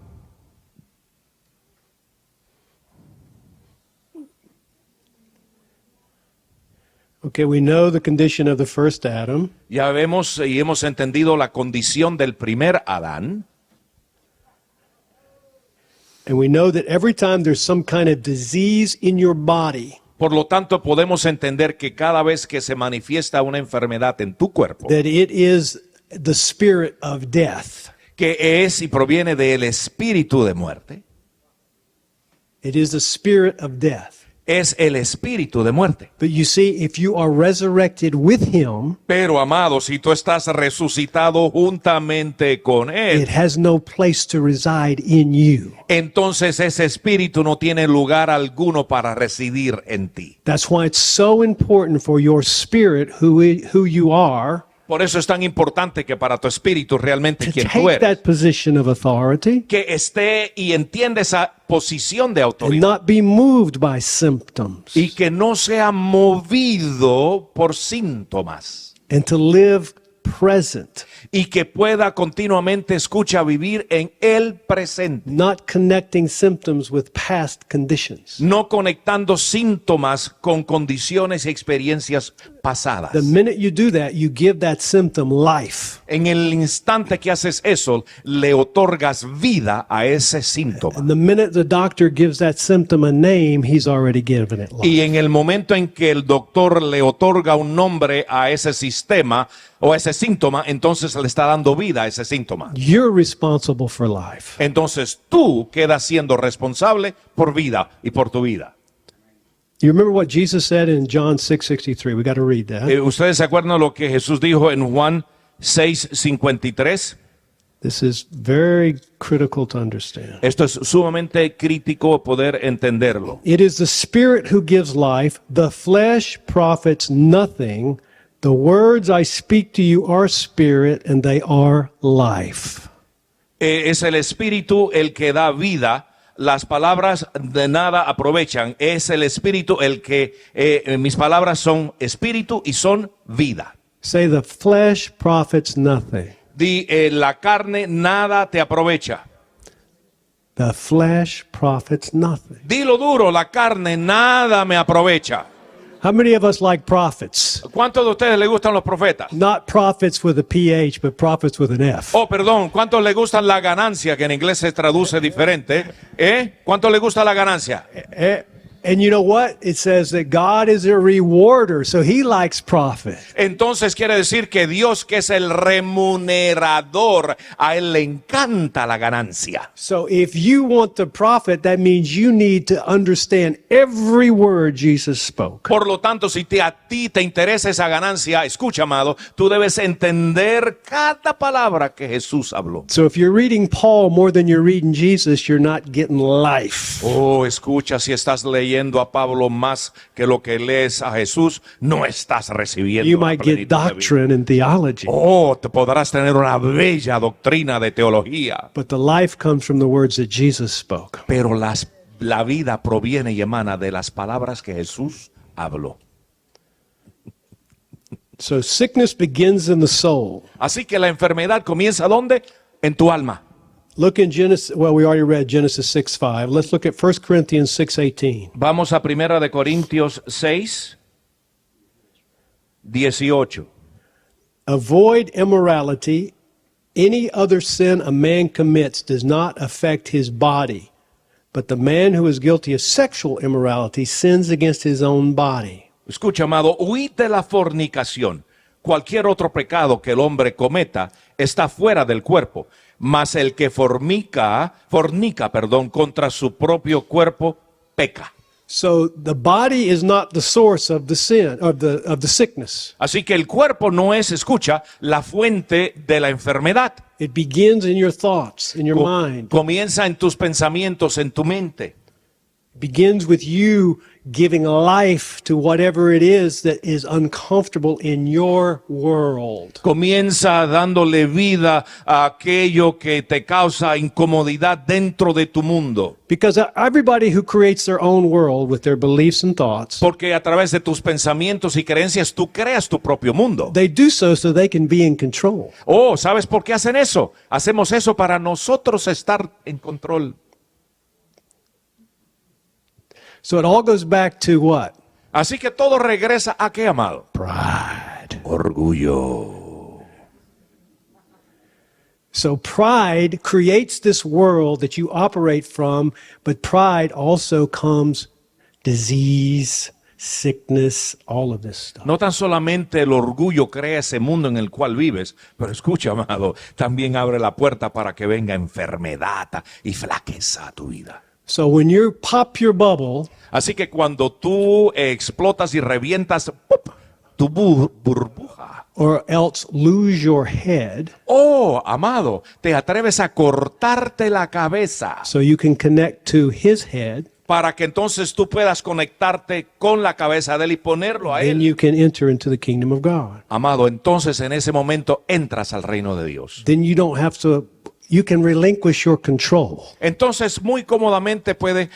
Okay, we know the condition of the first Adam. Ya vemos y hemos entendido la condición del primer Adán. And we know that every time there's some kind of disease in your body, Por lo tanto, podemos entender que cada vez que se manifiesta una enfermedad en tu cuerpo, that it is the spirit of death. que es y proviene del espíritu de muerte, It is the spirit of death. Es el espíritu de muerte. But you see, if you are resurrected with him, Pero, amado, si tú estás resucitado juntamente con it Él, has no place to reside in you. entonces ese espíritu no tiene lugar alguno para residir en ti. That's why it's so important for your spirit, who you are, Por eso es tan importante que para tu espíritu realmente to quien tú take eres, that position of authority que esté y entienda esa posición de and autoridad not be moved by symptoms, y que no sea movido por síntomas and to live present, y que pueda continuamente, escucha, vivir en el presente, not connecting symptoms with past conditions. no conectando síntomas con condiciones y experiencias pasadas. The minute you do that, you give that symptom life. En el instante que haces eso, le otorgas vida a ese síntoma. And the minute the doctor gives that symptom a name, he's already given it life. Y en el momento en que el doctor le otorga un nombre a ese sistema o a ese síntoma, entonces le está dando vida a ese síntoma. You're responsible for life. Entonces tú quedas siendo responsable por vida y por tu vida. You remember what Jesus said in John 6:63? We got to read that. ¿Ustedes se acuerdan lo que Jesús dijo en Juan 6:53? This is very critical to understand. Esto es sumamente crítico poder entenderlo. It is the Spirit who gives life. The flesh profits nothing. The words I speak to you are spirit and they are life. Es el espíritu el que da vida. Las palabras de nada aprovechan. Es el espíritu el que mis palabras son espíritu y son vida. Say the flesh profits nothing. Di, la carne nada te aprovecha. The flesh profits nothing. Dilo duro, la carne nada me aprovecha. How many of us like prophets? ¿Cuántos de ustedes les gustan los profetas? Not prophets with a PH, but prophets with an F. Oh, perdón, ¿cuántos les gustan la ganancia? Que en inglés se traduce diferente. ¿Cuántos les gusta la ganancia? And you know what? It says that God is a rewarder, so he likes profit. Entonces quiere decir que Dios, que es el remunerador, a Él le encanta la ganancia. So if you want to profit, that means you need to understand every word Jesus spoke. Por lo tanto, si a ti te interesa esa ganancia, escucha, amado, tú debes entender cada palabra que Jesús habló. So if you're reading Paul more than you're reading Jesus, you're not getting life. Oh, escucha, si estás leyendo a Pablo más que lo que lees a Jesús, no estás recibiendo You la might get plenitud de vida. doctrine and theology, Oh, te podrás tener una bella doctrina de teología, but the life comes from the words that Jesus spoke. pero la vida proviene y emana de las palabras que Jesús habló. So sickness begins in the soul. Así que la enfermedad comienza ¿dónde? En tu alma. Look in Genesis, well, we already read Genesis 6:5. Let's look at 1 Corinthians 6:18. Vamos a 1 de Corintios 6, 18. Avoid immorality. Any other sin a man commits does not affect his body, but the man who is guilty of sexual immorality sins against his own body. Escucha, amado, huid de la fornicación. Cualquier otro pecado que el hombre cometa está fuera del cuerpo, mas el que fornica, contra su propio cuerpo, peca. So the body is not the source of the sin, of the sickness. Así que el cuerpo no es, escucha, la fuente de la enfermedad. It begins in your thoughts, in your mind. Comienza en tus pensamientos, en tu mente. It begins with you giving life to whatever it is that is uncomfortable in your world. Comienza dándole vida a aquello que te causa incomodidad dentro de tu mundo. Because everybody who creates their own world with their beliefs and thoughts, Porque a través de tus pensamientos y creencias tú creas tu propio mundo. they do so they can be in control. Oh, ¿sabes por qué hacen eso? Hacemos eso para nosotros estar en control. So it all goes back to what? Así que todo regresa a qué, amado? Pride. Orgullo. So pride creates this world that you operate from, but pride also comes disease, sickness, all of this stuff. No tan solamente el orgullo crea ese mundo en el cual vives, pero escucha, amado, también abre la puerta para que venga enfermedad y flaqueza a tu vida. So when you pop your bubble, Así que cuando tú explotas y revientas ¡pup!, tu burbuja, or else lose your head, oh, amado, te atreves a cortarte la cabeza so you can connect to his head, para que entonces tú puedas conectarte con la cabeza de él y ponerlo a then él. you can enter into the kingdom of God. Amado, entonces en ese momento entras al reino de Dios. Then you don't have to, you can relinquish your control. Entonces muy cómodamente puedes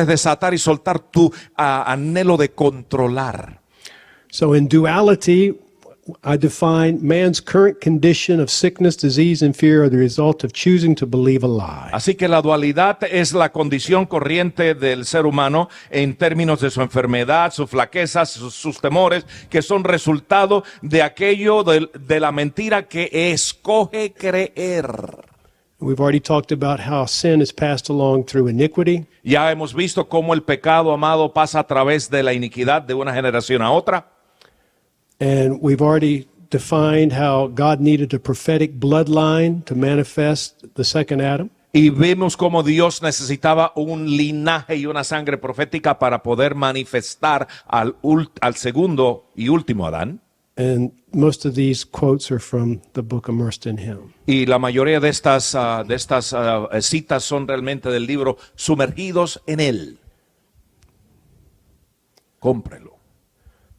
desatar y soltar tu anhelo de controlar. So in duality, I define man's current condition of sickness, disease, and fear are the result of choosing to believe a lie. Así que la dualidad es la condición corriente del ser humano en términos de su enfermedad, sus flaquezas, sus temores, que son resultado de aquello de la mentira que escoge creer. We've already talked about how sin is passed along through iniquity. Ya hemos visto cómo el pecado, amado, pasa a través de la iniquidad de una generación a otra. And we've already defined how God needed a prophetic bloodline to manifest the second Adam. Y vemos cómo Dios necesitaba un linaje y una sangre profética para poder manifestar al segundo y último Adán. And most of these quotes are from the book Immersed in Him. Y la mayoría de estas citas son realmente del libro Sumergidos en él. Cómprelo.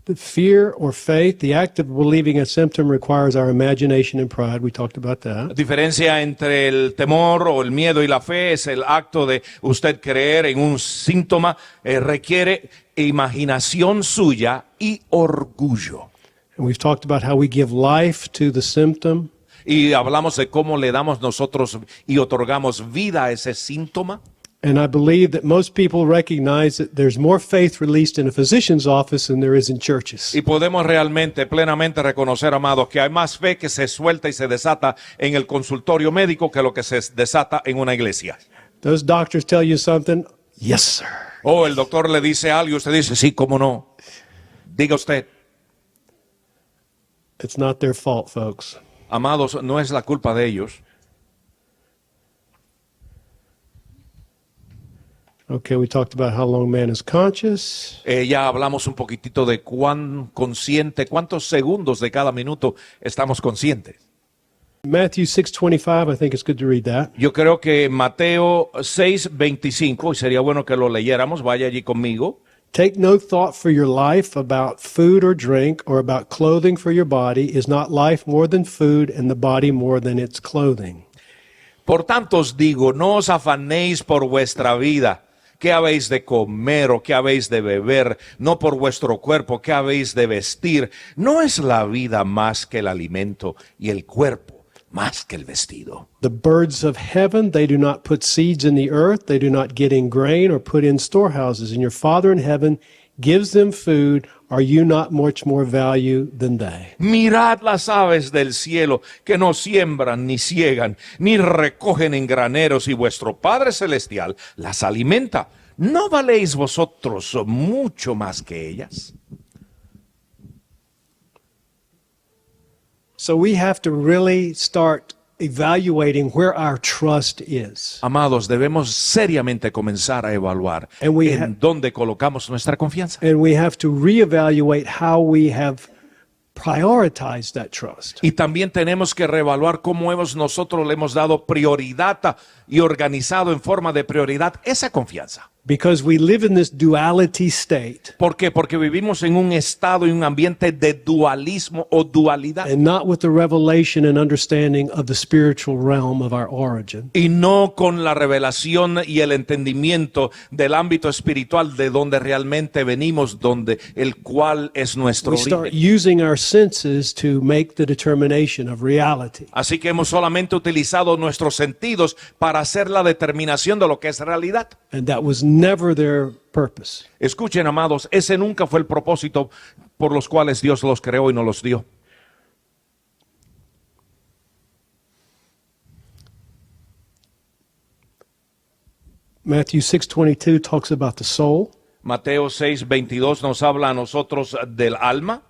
The fear or faith, the act of believing a symptom requires our imagination and pride. We talked about La that. diferencia entre el temor o el miedo y la fe es el acto de usted creer en un síntoma, requiere imaginación suya y orgullo. And we've talked about how we give life to the symptom. Y hablamos de cómo le damos nosotros y otorgamos vida a ese síntoma. And I believe that most people recognize that there's more faith released in a physician's office than there is in churches. Y podemos realmente, plenamente reconocer, amados, que hay más fe que se suelta y se desata en el consultorio médico que lo que se desata en una iglesia. Those doctors tell you something, yes, sir. O el doctor le dice algo y usted dice, sí, cómo no. Diga usted. It's not their fault, folks. Amados, no es la culpa de ellos. Okay, we talked about how long man is conscious. Ya hablamos un poquitito de cuán consciente, cuántos segundos de cada minuto estamos conscientes. Matthew 6:25, I think it's good to read that. Yo creo que Mateo 6:25, y sería bueno que lo leyéramos, vaya allí conmigo. Take no thought for your life about food or drink or about clothing for your body. Is not life more than food and the body more than its clothing? Por tanto os digo, no os afanéis por vuestra vida, qué habéis de comer o qué habéis de beber, no por vuestro cuerpo, qué habéis de vestir. ¿No es la vida más que el alimento y el cuerpo más que el vestido? The birds of heaven, they do not put seeds in the earth, they do not get in grain or put in storehouses, and your Father in heaven gives them food. Are you not much more value than they? Mirad las aves del cielo, que no siembran, ni ciegan, ni recogen en graneros, y vuestro Padre Celestial las alimenta. ¿No valéis vosotros mucho más que ellas? So we have to really start evaluating where our trust is. Amados, debemos seriamente comenzar a evaluar And we en dónde colocamos nuestra confianza. And we have to reevaluate how we have prioritized that trust. Y también tenemos que reevaluar cómo nosotros le hemos dado prioridad y organizado en forma de prioridad esa confianza. Because we live in this duality state. ¿Por qué? Porque vivimos en un estado y un ambiente de dualismo o dualidad. And not with the revelation and understanding of the spiritual realm of our origin. Y no con la revelación y el entendimiento del ámbito espiritual de donde realmente venimos, donde el cual es nuestro We start origen. using our senses to make the determination of reality. Así que hemos solamente utilizado nuestros sentidos para hacer la determinación de lo que es realidad. And that was never their purpose. Escuchen, amados, ese nunca fue el propósito por los cuales Dios los creó y nos los dio. Matthew 6:22 talks about the soul. Mateo 6:22 nos habla a nosotros del alma.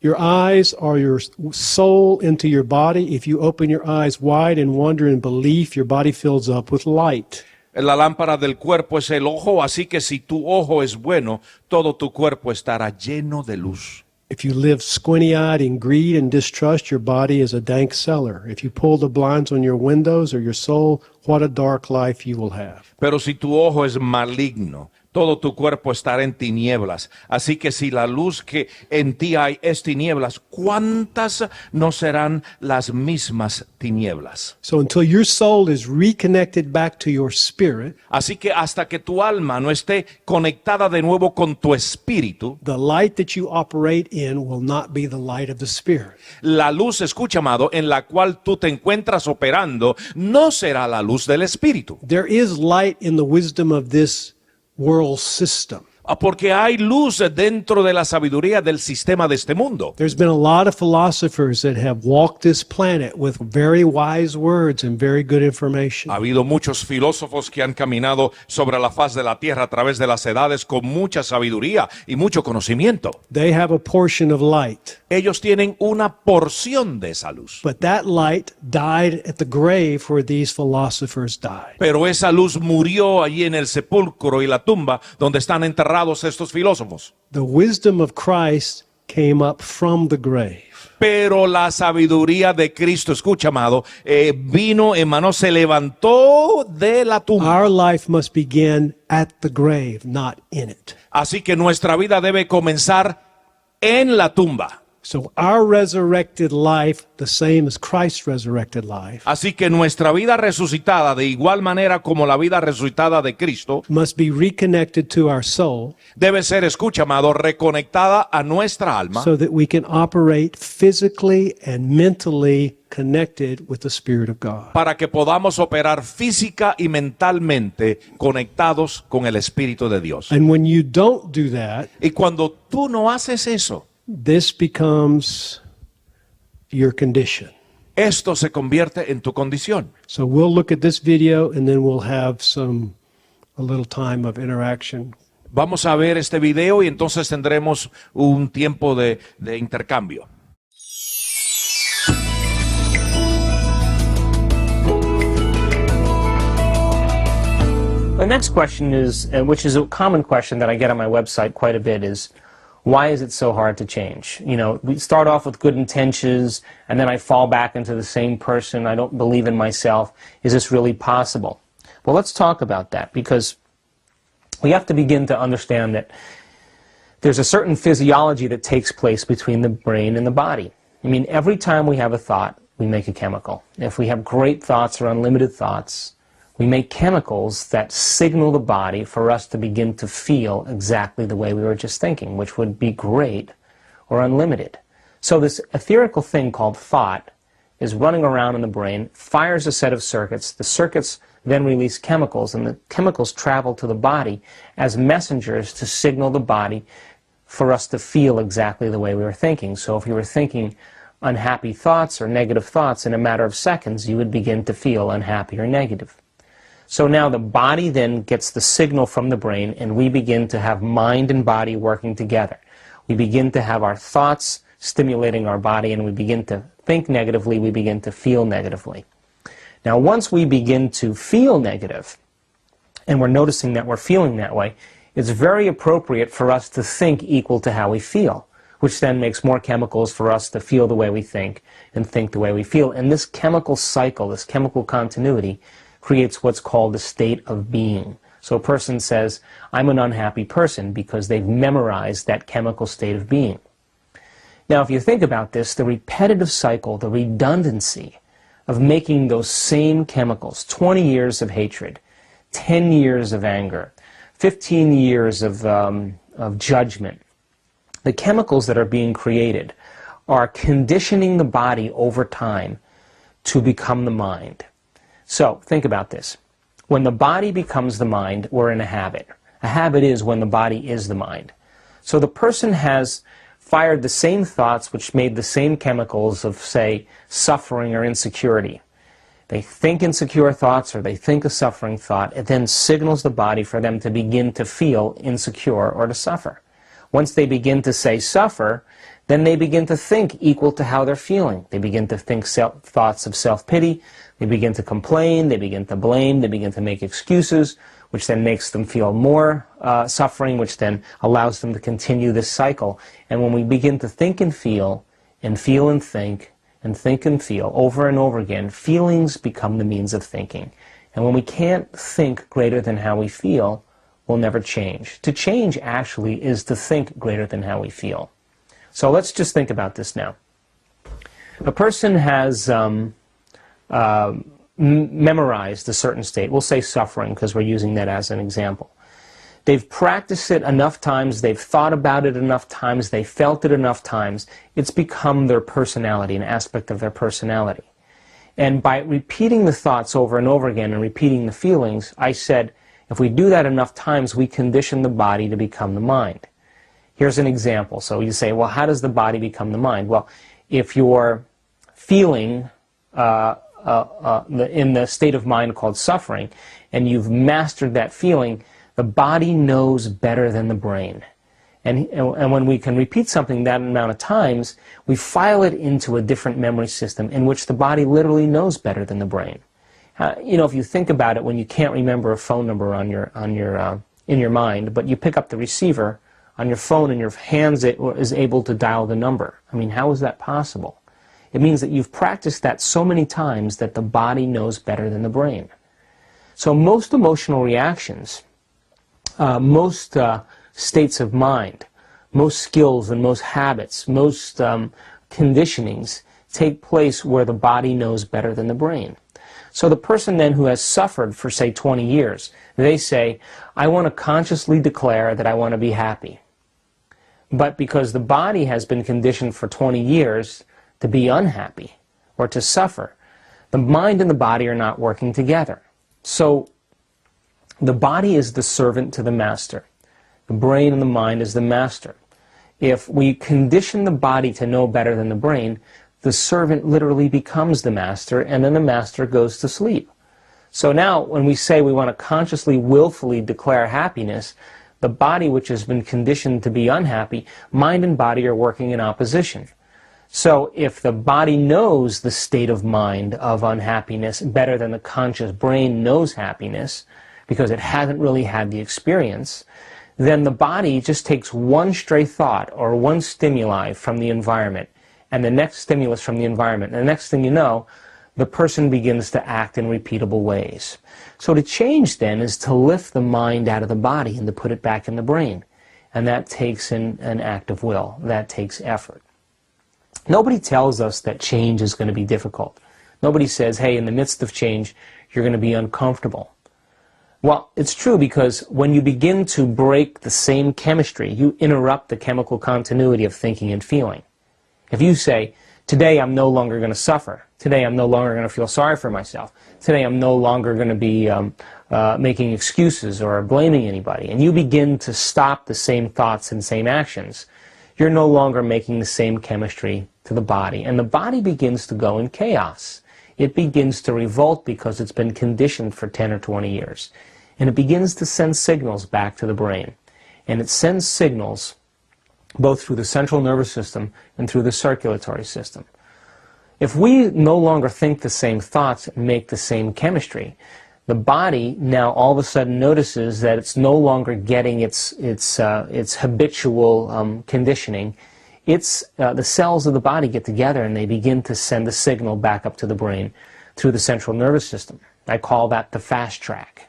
Your eyes are your soul into your body. If you open your eyes wide and wonder in belief, your body fills up with light. La lámpara del cuerpo es el ojo, así que si tu ojo es bueno, todo tu cuerpo estará lleno de luz. If you live squinty-eyed in greed and distrust, your body is a dank cellar. If you pull the blinds on your windows or your soul, what a dark life you will have. Pero si tu ojo es maligno, todo tu cuerpo estará en tinieblas. Así que si la luz que en ti hay es tinieblas, ¿cuántas no serán las mismas tinieblas? So until your soul is reconnected back to your spirit, Así que hasta que tu alma no esté conectada de nuevo con tu espíritu, the light that you operate in will not be the light of the spirit. la luz, escucha amado, en la cual tú te encuentras operando, no será la luz del espíritu. There is light in the wisdom of this world system. Porque hay luz dentro de la sabiduría del sistema de este mundo. There's been a lot of philosophers that have walked this planet with very wise words and very good information. Ha habido muchos filósofos que han caminado sobre la faz de la tierra a través de las edades con mucha sabiduría y mucho conocimiento. They have a portion of light, Ellos tienen una porción de esa luz. but that light died at the grave where these philosophers died. Pero esa luz murió allí en el sepulcro y la tumba donde están enterrados estos filósofos. The wisdom of Christ came up from the grave. Pero la sabiduría de Cristo, escucha amado, vino, emanó, se levantó de la tumba. Our life must begin at the grave, not in it. Así que nuestra vida debe comenzar en la tumba. So our resurrected life, the same as Christ's resurrected life, Así que nuestra vida resucitada, de igual manera como la vida resucitada de Cristo, must be reconnected to our soul debe ser, escucha amado, reconectada a nuestra alma so that we can operate physically and mentally connected with the Spirit of God. para que podamos operar física y mentalmente conectados con el Espíritu de Dios. And when you don't do that, Y cuando tú no haces eso, this becomes your condition. esto se convierte en tu condición. So we'll look at this video and then we'll have a little time of interaction. Vamos a ver este video y entonces tendremos un tiempo de intercambio. The next question is, which is a common question that I get on my website quite a bit, is why is it so hard to change? You know, we start off with good intentions, and then I fall back into the same person. I don't believe in myself. Is this really possible? Well, let's talk about that, because we have to begin to understand that there's a certain physiology that takes place between the brain and the body. I mean, every time we have a thought, we make a chemical. If we have great thoughts or unlimited thoughts, we make chemicals that signal the body for us to begin to feel exactly the way we were just thinking, which would be great or unlimited. So this etherical thing called thought is running around in the brain, fires a set of circuits. The circuits then release chemicals, and the chemicals travel to the body as messengers to signal the body for us to feel exactly the way we were thinking. So if you were thinking unhappy thoughts or negative thoughts, in a matter of seconds, you would begin to feel unhappy or negative. So now the body then gets the signal from the brain, and we begin to have mind and body working together. We begin to have our thoughts stimulating our body, and we begin to think negatively, we begin to feel negatively. Now once we begin to feel negative, and we're noticing that we're feeling that way, it's very appropriate for us to think equal to how we feel, which then makes more chemicals for us to feel the way we think and think the way we feel. And this chemical cycle, this chemical continuity, creates what's called a state of being. So a person says, I'm an unhappy person, because they've memorized that chemical state of being. Now, if you think about this, the repetitive cycle, the redundancy of making those same chemicals, 20 years of hatred, 10 years of anger, 15 years of judgment, the chemicals that are being created are conditioning the body over time to become the mind. So, think about this. When the body becomes the mind, we're in a habit. A habit is when the body is the mind. So the person has fired the same thoughts which made the same chemicals of, say, suffering or insecurity. They think insecure thoughts or they think a suffering thought. It then signals the body for them to begin to feel insecure or to suffer. Once they begin to say suffer, then they begin to think equal to how they're feeling. They begin to think thoughts of self-pity, They begin to complain, they begin to blame, they begin to make excuses, which then makes them feel more suffering, which then allows them to continue this cycle. And when we begin to think and feel and think and feel over and over again, feelings become the means of thinking. And when we can't think greater than how we feel, we'll never change. To change actually is to think greater than how we feel. So let's just think about this now. A person has memorized a certain state. We'll say suffering because we're using that as an example. They've practiced it enough times, they've thought about it enough times, they felt it enough times, it's become their personality, an aspect of their personality. And by repeating the thoughts over and over again and repeating the feelings, I said, if we do that enough times, we condition the body to become the mind. Here's an example. So you say, well, how does the body become the mind? Well, if you're feeling in the state of mind called suffering, and you've mastered that feeling, the body knows better than the brain. And when we can repeat something that amount of times, we file it into a different memory system in which the body literally knows better than the brain. You know, if you think about it, when you can't remember a phone number in your mind, but you pick up the receiver on your phone and your hands is able to dial the number. I mean, how is that possible? It means that you've practiced that so many times that the body knows better than the brain. So most emotional reactions, most states of mind, most skills and most habits, most conditionings take place where the body knows better than the brain. So the person then who has suffered for, say, 20 years, they say, I want to consciously declare that I want to be happy. But because the body has been conditioned for 20 years to be unhappy or to suffer, the mind and the body are not working together. So the body is the servant to the master. The brain and the mind is the master. If we condition the body to know better than the brain, the servant literally becomes the master, and then the master goes to sleep. So now, when we say we want to consciously, willfully declare happiness, the body, which has been conditioned to be unhappy, mind and body are working in opposition. So if the body knows the state of mind of unhappiness better than the conscious brain knows happiness, because it hasn't really had the experience, then the body just takes one stray thought or one stimuli from the environment and the next stimulus from the environment. And the next thing you know, the person begins to act in repeatable ways. So to change then is to lift the mind out of the body and to put it back in the brain. And that takes an act of will. That takes effort. Nobody tells us that change is going to be difficult. Nobody says, hey, in the midst of change, you're going to be uncomfortable. Well, it's true, because when you begin to break the same chemistry, you interrupt the chemical continuity of thinking and feeling. If you say, today I'm no longer going to suffer, today I'm no longer going to feel sorry for myself, today I'm no longer going to be making excuses or blaming anybody, and you begin to stop the same thoughts and same actions, you're no longer making the same chemistry to the body, and the body begins to go in chaos. It begins to revolt because it's been conditioned for 10 or 20 years. And it begins to send signals back to the brain. And it sends signals both through the central nervous system and through the circulatory system. If we no longer think the same thoughts and make the same chemistry, the body now all of a sudden notices that it's no longer getting its habitual conditioning. The cells of the body get together and they begin to send a signal back up to the brain through the central nervous system. I call that the fast track.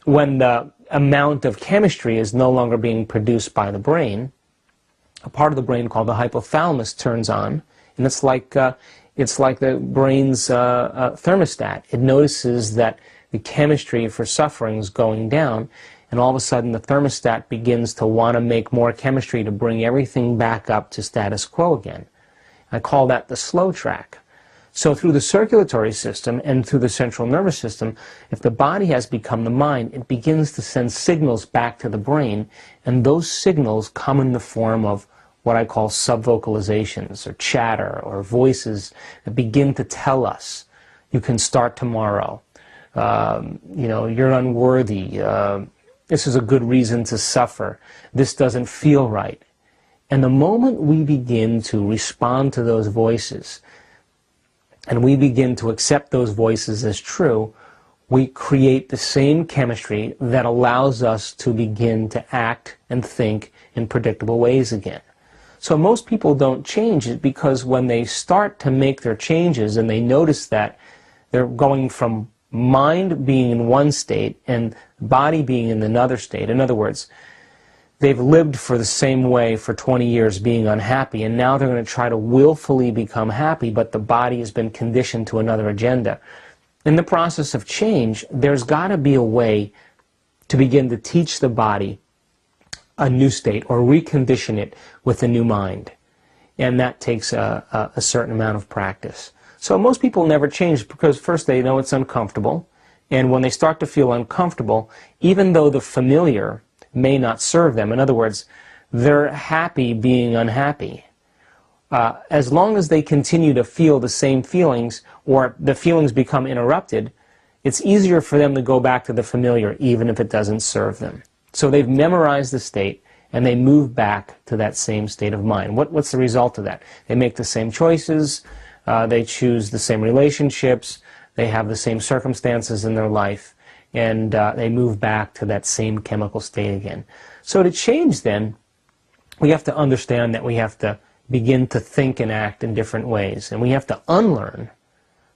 When the amount of chemistry is no longer being produced by the brain, a part of the brain called the hypothalamus turns on, and it's like the brain's thermostat. It notices that the chemistry for suffering is going down, and all of a sudden the thermostat begins to want to make more chemistry to bring everything back up to status quo again. I call that the slow track. So through the circulatory system and through the central nervous system, if the body has become the mind, it begins to send signals back to the brain, and those signals come in the form of what I call subvocalizations or chatter or voices that begin to tell us, you can start tomorrow, you're unworthy, this is a good reason to suffer, this doesn't feel right. And the moment we begin to respond to those voices, and we begin to accept those voices as true, we create the same chemistry that allows us to begin to act and think in predictable ways again. So most people don't change it because when they start to make their changes and they notice that they're going from mind being in one state and body being in another state. In other words, they've lived for the same way for 20 years being unhappy, and now they're going to try to willfully become happy, but the body has been conditioned to another agenda. In the process of change, there's got to be a way to begin to teach the body a new state or recondition it with a new mind. And that takes a certain amount of practice. So most people never change because first they know it's uncomfortable, and when they start to feel uncomfortable, even though the familiar may not serve them, in other words, they're happy being unhappy. As long as they continue to feel the same feelings or the feelings become interrupted, it's easier for them to go back to the familiar even if it doesn't serve them. So they've memorized the state and they move back to that same state of mind. What's the result of that? They make the same choices, they choose the same relationships, they have the same circumstances in their life, and they move back to that same chemical state again. So to change then, we have to understand that we have to begin to think and act in different ways, and we have to unlearn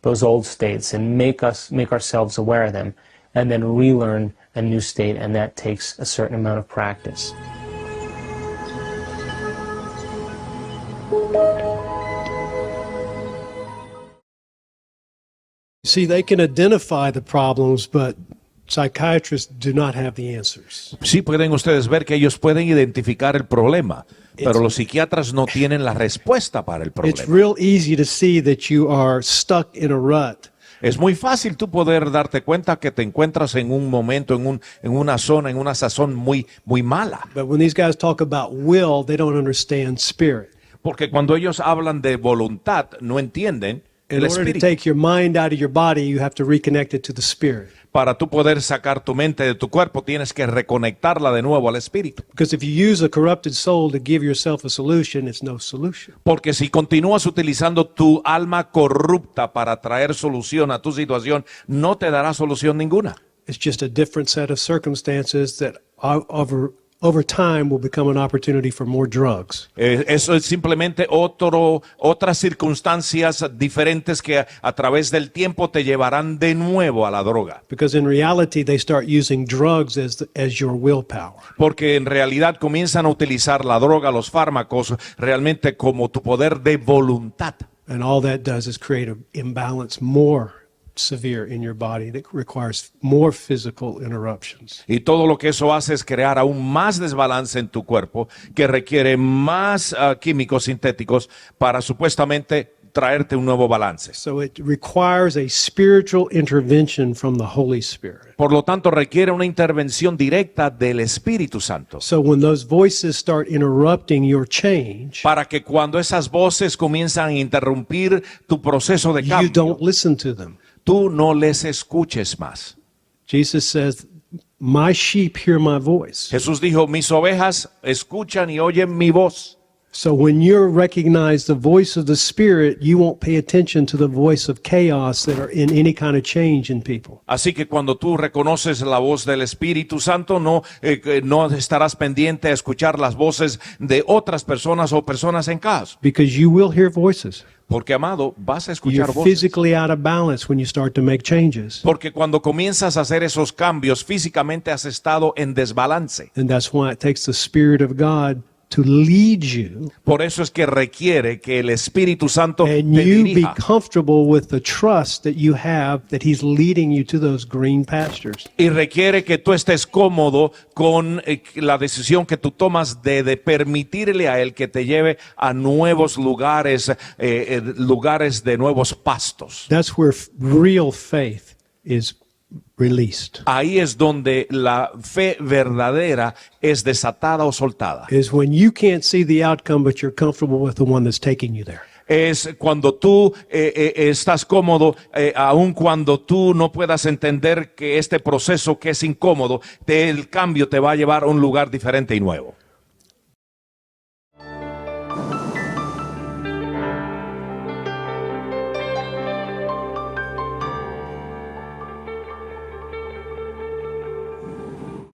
those old states and make ourselves aware of them, and then relearn a new state, and that takes a certain amount of practice. See, they can identify the problems, but psychiatrists do not have the answers. Sí, pueden ustedes ver que ellos pueden identificar el problema, pero los psiquiatras no tienen la respuesta para el It's problema. real easy to see that you are stuck in a rut. Es muy fácil tú poder darte cuenta que te encuentras en un momento, en una zona, en una sazón muy mala. But when these guys talk about will, they don't understand spirit. Porque cuando ellos hablan de voluntad, no entienden In el order to espíritu. take your mind out of your body, you have to reconnect it to the spirit. Para tú poder sacar tu mente de tu cuerpo, tienes que reconectarla de nuevo al espíritu. Because if you use a corrupted soul to give yourself a solution, it's no solution. Porque si continúas utilizando tu alma corrupta para traer solución a tu situación, no te dará solución ninguna. It's just a different set of circumstances that over time will become an opportunity for more drugs. Eso es simplemente otras circunstancias diferentes que a través del tiempo te llevarán de nuevo a la droga. Because in reality, they start using drugs as your willpower. Porque en realidad comienzan a utilizar la droga, los fármacos, realmente como tu poder de voluntad. And all that does is create an imbalance more severe in your body that requires more physical interruptions. Y todo lo que eso hace es crear aún más desbalance en tu cuerpo, que requiere más químicos sintéticos para supuestamente traerte un nuevo balance. So it requires a spiritual intervention from the Holy Spirit. Por lo tanto, requiere una intervención directa del Espíritu Santo. So when those voices start interrupting your change, Para que cuando esas voces comienzan a interrumpir tu proceso de you cambio, don't listen to them. tú no les escuches más. Jesus says, "My sheep hear my voice." Jesús dijo, mis ovejas escuchan y oyen mi voz. So when you recognize the voice of the Spirit, you won't pay attention to the voice of chaos that are in any kind of change in people. Así que cuando tú reconoces la voz del Espíritu Santo, no estarás pendiente a escuchar las voces de otras personas o personas en caos. Because you will hear voices. Porque, amado, vas a You're escuchar voces. physically out of balance when you start to make changes. Porque cuando comienzas a hacer esos cambios, físicamente has estado en desbalance. And that's why it takes the Spirit of God to lead you, Por eso es que requiere que el Espíritu Santo and te you be dirija. comfortable with the trust that you have that He's leading you to those green pastures. Y requiere que tú estés cómodo con la decisión que tú tomas de permitirle a Él que te lleve a nuevos lugares, lugares de nuevos pastos. That's where real faith is released. Ahí es donde la fe verdadera es desatada o soltada. Is when you can't see the outcome, but you're comfortable with the one that's taking you there. Es cuando tú estás cómodo, aun cuando tú no puedas entender que este proceso que es incómodo, el cambio te va a llevar a un lugar diferente y nuevo.